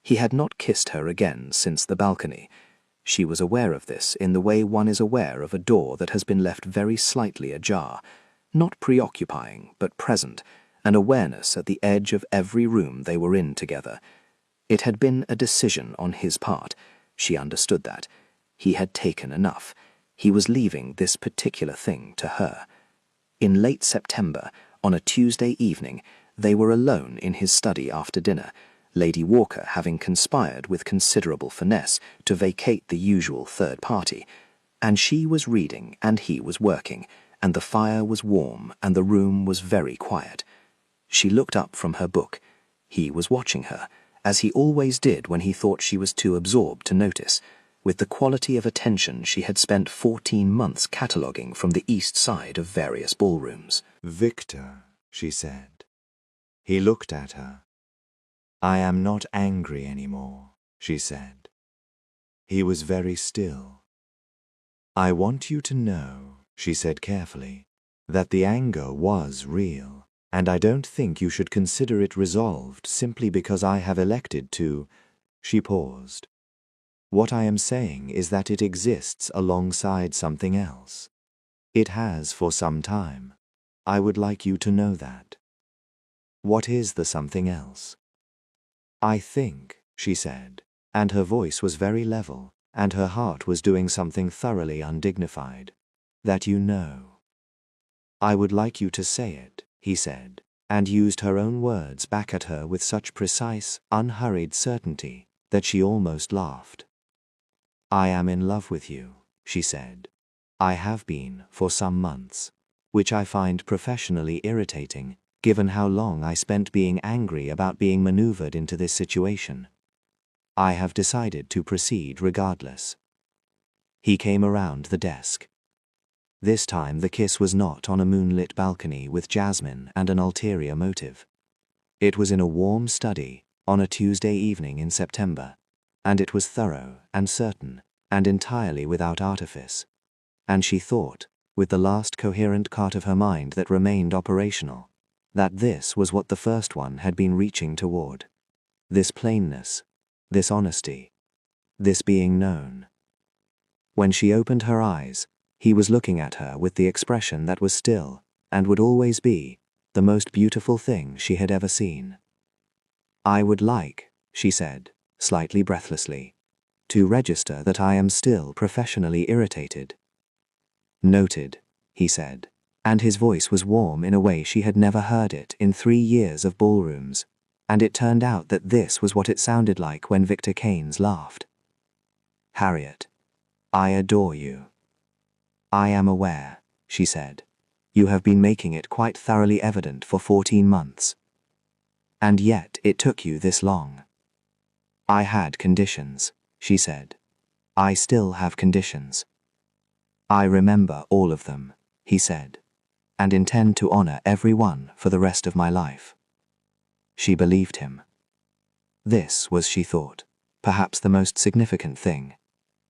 He had not kissed her again since the balcony. She was aware of this in the way one is aware of a door that has been left very slightly ajar, not preoccupying, but present, an awareness at the edge of every room they were in together. It had been a decision on his part. She understood that. He had taken enough. He was leaving this particular thing to her. In late September, on a Tuesday evening, they were alone in his study after dinner, Lady Walker having conspired with considerable finesse to vacate the usual third party, and she was reading and he was working, and the fire was warm and the room was very quiet. She looked up from her book. He was watching her, as he always did when he thought she was too absorbed to notice, with the quality of attention she had spent 14 months cataloguing from the east side of various ballrooms. "Victor," she said. He looked at her. "I am not angry any more," she said. He was very still. "I want you to know," she said carefully, "that the anger was real, and I don't think you should consider it resolved simply because I have elected to—" She paused. "What I am saying is that it exists alongside something else. It has for some time. I would like you to know that." "What is the something else?" "I think," she said, and her voice was very level, and her heart was doing something thoroughly undignified, "that you know." "I would like you to say it," he said, and used her own words back at her with such precise, unhurried certainty that she almost laughed. "I am in love with you," she said. "I have been for some months, which I find professionally irritating, given how long I spent being angry about being maneuvered into this situation. I have decided to proceed regardless." He came around the desk. This time the kiss was not on a moonlit balcony with jasmine and an ulterior motive. It was in a warm study on a Tuesday evening in September, and it was thorough and certain and entirely without artifice. And she thought, with the last coherent part of her mind that remained operational, that this was what the first one had been reaching toward. This plainness, this honesty, this being known. When she opened her eyes, he was looking at her with the expression that was still, and would always be, the most beautiful thing she had ever seen. "I would like," she said, slightly breathlessly, "to register that I am still professionally irritated." "Noted," he said, and his voice was warm in a way she had never heard it in 3 years of ballrooms, and it turned out that this was what it sounded like when Victor Keynes laughed. "Harriet, I adore you." "I am aware," she said. "You have been making it quite thoroughly evident for 14 months. And yet it took you this long." "I had conditions," she said. "I still have conditions." "I remember all of them," he said, "and intend to honor every one for the rest of my life." She believed him. This was, she thought, perhaps the most significant thing,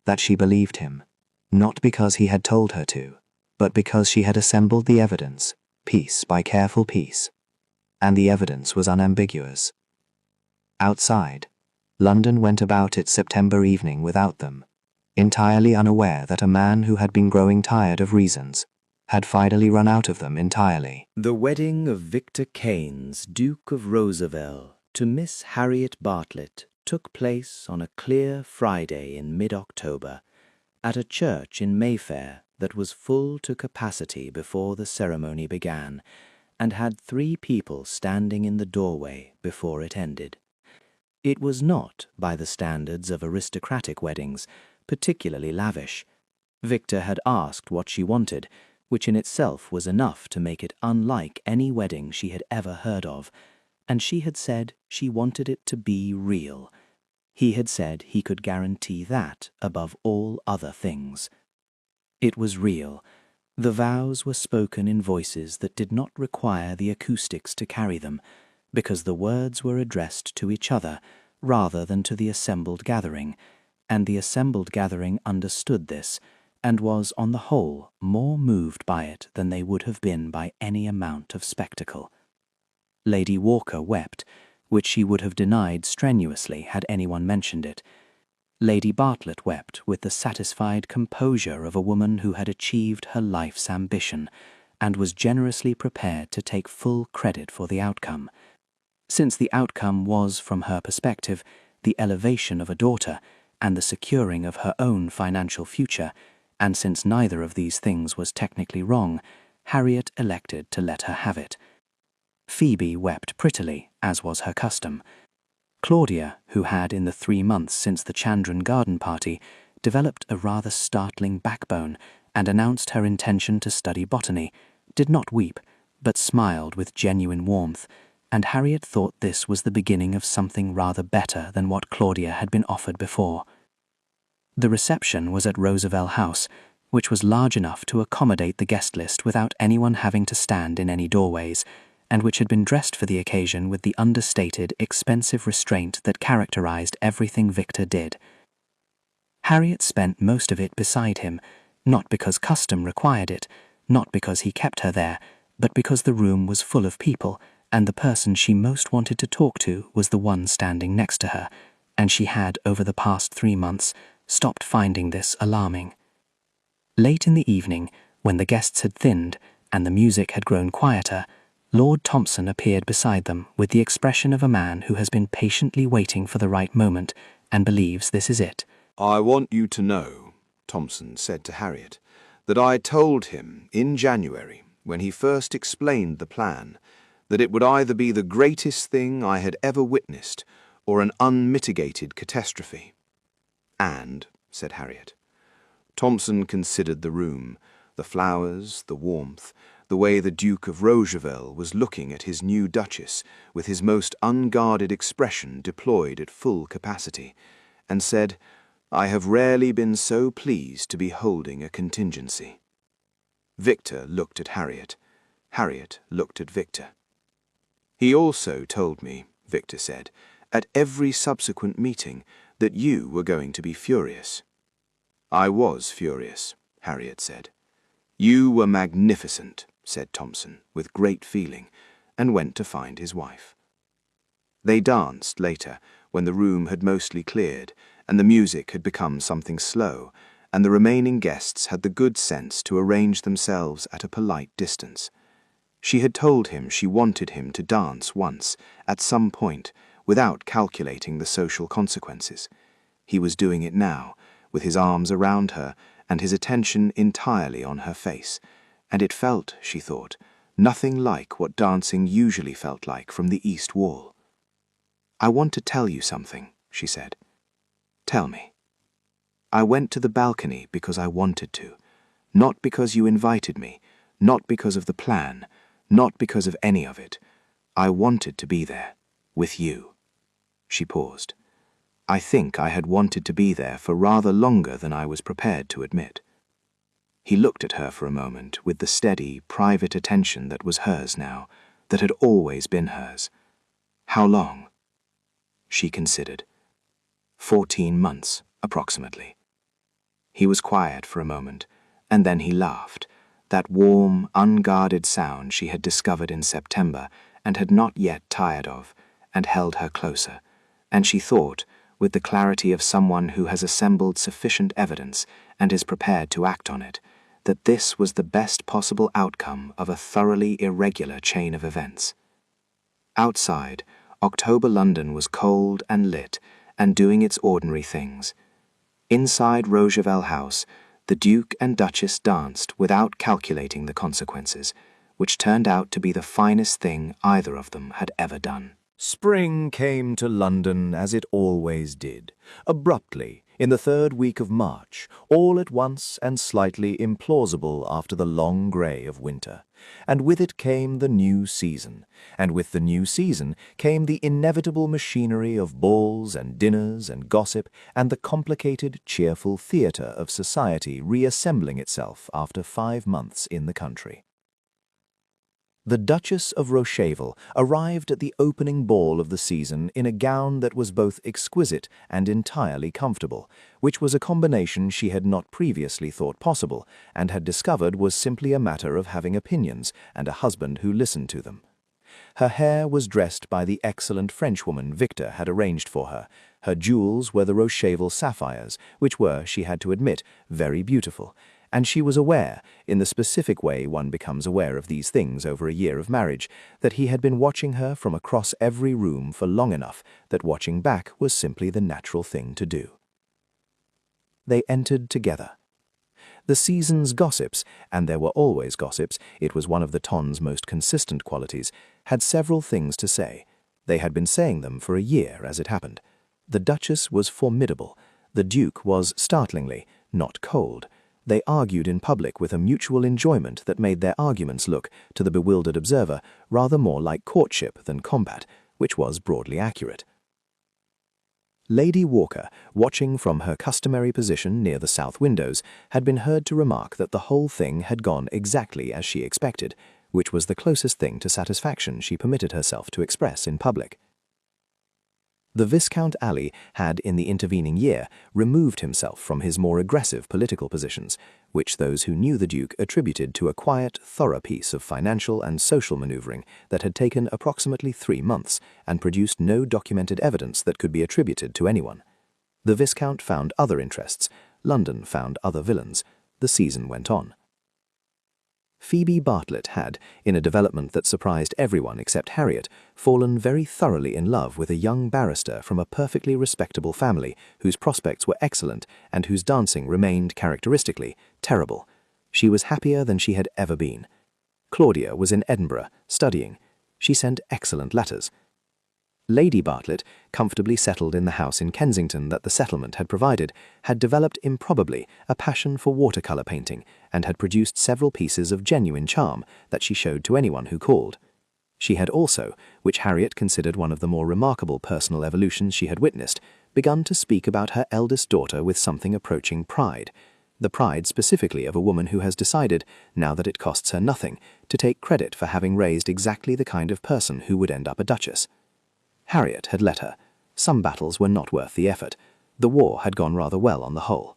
that she believed him, not because he had told her to, but because she had assembled the evidence, piece by careful piece, and the evidence was unambiguous. Outside, London went about its September evening without them, entirely unaware that a man who had been growing tired of reasons had finally run out of them entirely. The wedding of Victor Keynes, Duke of Roosevelt, to Miss Harriet Bartlett took place on a clear Friday in mid-October at a church in Mayfair that was full to capacity before the ceremony began and had 3 people standing in the doorway before it ended. It was not, by the standards of aristocratic weddings, particularly lavish. Victor had asked what she wanted, which in itself was enough to make it unlike any wedding she had ever heard of, and she had said she wanted it to be real. He had said he could guarantee that above all other things. It was real. The vows were spoken in voices that did not require the acoustics to carry them, because the words were addressed to each other rather than to the assembled gathering, and the assembled gathering understood this, and was on the whole more moved by it than they would have been by any amount of spectacle. Lady Walker wept, which she would have denied strenuously had anyone mentioned it. Lady Bartlett wept with the satisfied composure of a woman who had achieved her life's ambition, and was generously prepared to take full credit for the outcome. Since the outcome was, from her perspective, the elevation of a daughter and the securing of her own financial future, and since neither of these things was technically wrong, Harriet elected to let her have it. Phoebe wept prettily, as was her custom. Claudia, who had in the 3 months since the Chandran garden party developed a rather startling backbone and announced her intention to study botany, did not weep, but smiled with genuine warmth, and Harriet thought this was the beginning of something rather better than what Claudia had been offered before. The reception was at Roosevelt House, which was large enough to accommodate the guest list without anyone having to stand in any doorways, and which had been dressed for the occasion with the understated, expensive restraint that characterized everything Victor did. Harriet spent most of it beside him, not because custom required it, not because he kept her there, but because the room was full of people, and the person she most wanted to talk to was the one standing next to her, and she had, over the past 3 months, stopped finding this alarming. Late in the evening, when the guests had thinned and the music had grown quieter, Lord Thompson appeared beside them with the expression of a man who has been patiently waiting for the right moment and believes this is it. "I want you to know," Thompson said to Harriet, "that I told him in January, when he first explained the plan, that it would either be the greatest thing I had ever witnessed or an unmitigated catastrophe. "And," said Harriet. Thompson considered the room, the flowers, the warmth, the way the Duke of Rocheville was looking at his new Duchess with his most unguarded expression deployed at full capacity, and said, "I have rarely been so pleased to be holding a contingency." Victor looked at Harriet. Harriet looked at Victor. "He also told me," Victor said, "at every subsequent meeting that you were going to be furious." "I was furious," Harriet said. "You were magnificent," said Thompson, with great feeling, and went to find his wife. They danced later, when the room had mostly cleared, and the music had become something slow, and the remaining guests had the good sense to arrange themselves at a polite distance. She had told him she wanted him to dance once, at some point, without calculating the social consequences. He was doing it now, with his arms around her and his attention entirely on her face, and it felt, she thought, nothing like what dancing usually felt like from the east wall. "I want to tell you something," she said. "Tell me." "I went to the balcony because I wanted to, not because you invited me, not because of the plan, not because of any of it. I wanted to be there, with you." She paused. "I think I had wanted to be there for rather longer than I was prepared to admit." He looked at her for a moment with the steady, private attention that was hers now, that had always been hers. "How long?" She considered. 14 months, approximately. He was quiet for a moment, and then he laughed, that warm, unguarded sound she had discovered in September and had not yet tired of, and held her closer, and she thought, with the clarity of someone who has assembled sufficient evidence and is prepared to act on it, that this was the best possible outcome of a thoroughly irregular chain of events. Outside, October London was cold and lit and doing its ordinary things. Inside Rocheville House, the Duke and Duchess danced without calculating the consequences, which turned out to be the finest thing either of them had ever done. Spring came to London as it always did, abruptly, in the 3rd week of March, all at once and slightly implausible after the long grey of winter. And with it came the new season, and with the new season came the inevitable machinery of balls and dinners and gossip and the complicated, cheerful theatre of society reassembling itself after 5 months in the country. The Duchess of Rocheville arrived at the opening ball of the season in a gown that was both exquisite and entirely comfortable, which was a combination she had not previously thought possible, and had discovered was simply a matter of having opinions and a husband who listened to them. Her hair was dressed by the excellent Frenchwoman Victor had arranged for her. Her jewels were the Rocheville sapphires, which were, she had to admit, very beautiful, and she was aware, in the specific way one becomes aware of these things over a year of marriage, that he had been watching her from across every room for long enough that watching back was simply the natural thing to do. They entered together. The season's gossips, and there were always gossips, it was one of the Ton's most consistent qualities, had several things to say. They had been saying them for a year, as it happened. The Duchess was formidable. The Duke was startlingly, not cold. They argued in public with a mutual enjoyment that made their arguments look, to the bewildered observer, rather more like courtship than combat, which was broadly accurate. Lady Walker, watching from her customary position near the south windows, had been heard to remark that the whole thing had gone exactly as she expected, which was the closest thing to satisfaction she permitted herself to express in public. The Viscount Alley had, in the intervening year, removed himself from his more aggressive political positions, which those who knew the Duke attributed to a quiet, thorough piece of financial and social manoeuvring that had taken approximately 3 months and produced no documented evidence that could be attributed to anyone. The Viscount found other interests. London found other villains. The season went on. Phoebe Bartlett had, in a development that surprised everyone except Harriet, fallen very thoroughly in love with a young barrister from a perfectly respectable family whose prospects were excellent and whose dancing remained characteristically terrible. She was happier than she had ever been. Claudia was in Edinburgh, studying. She sent excellent letters. Lady Bartlett, comfortably settled in the house in Kensington that the settlement had provided, had developed improbably a passion for watercolour painting and had produced several pieces of genuine charm that she showed to anyone who called. She had also, which Harriet considered one of the more remarkable personal evolutions she had witnessed, begun to speak about her eldest daughter with something approaching pride, the pride specifically of a woman who has decided, now that it costs her nothing, to take credit for having raised exactly the kind of person who would end up a duchess. Harriet had let her. Some battles were not worth the effort. The war had gone rather well on the whole.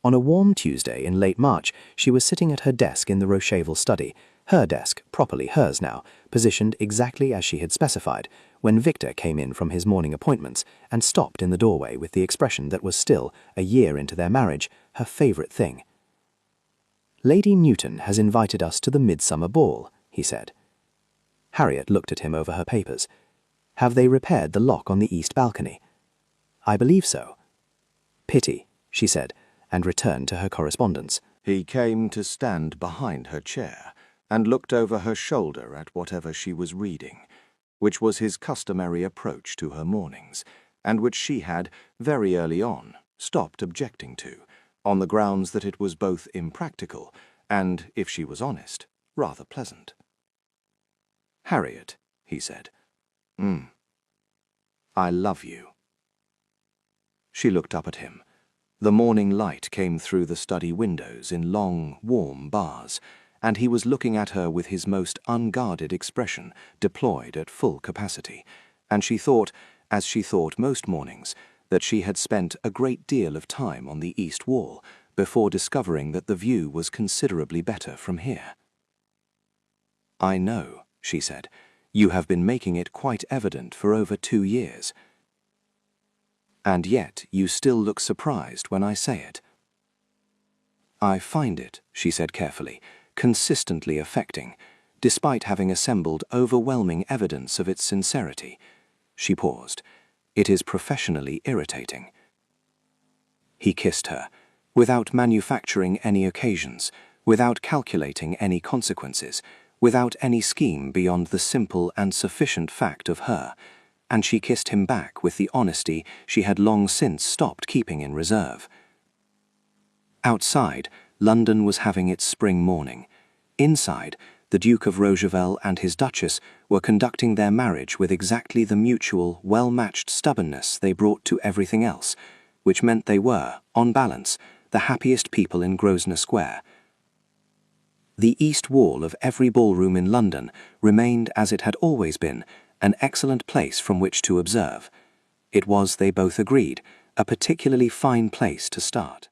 On a warm Tuesday in late March, she was sitting at her desk in the Rocheval study, her desk, properly hers now, positioned exactly as she had specified, when Victor came in from his morning appointments and stopped in the doorway with the expression that was still, a year into their marriage, her favourite thing. "Lady Newton has invited us to the midsummer ball," he said. Harriet looked at him over her papers. "Have they repaired the lock on the east balcony?" "I believe so." "Pity," she said, and returned to her correspondence. He came to stand behind her chair and looked over her shoulder at whatever she was reading, which was his customary approach to her mornings, and which she had, very early on, stopped objecting to, on the grounds that it was both impractical and, if she was honest, rather pleasant. "Harriet," he said, "I love you." She looked up at him. The morning light came through the study windows in long, warm bars, and he was looking at her with his most unguarded expression deployed at full capacity, and she thought, as she thought most mornings, that she had spent a great deal of time on the east wall before discovering that the view was considerably better from here. "I know," she said. "You have been making it quite evident for over 2 years. And yet you still look surprised when I say it." "I find it," she said carefully, "consistently affecting, despite having assembled overwhelming evidence of its sincerity." She paused. "It is professionally irritating." He kissed her, without manufacturing any occasions, without calculating any consequences, without any scheme beyond the simple and sufficient fact of her, and she kissed him back with the honesty she had long since stopped keeping in reserve. Outside, London was having its spring morning. Inside, the Duke of Rocheval and his Duchess were conducting their marriage with exactly the mutual, well-matched stubbornness they brought to everything else, which meant they were, on balance, the happiest people in Grosvenor Square. The east wall of every ballroom in London remained, as it had always been, an excellent place from which to observe. It was, they both agreed, a particularly fine place to start.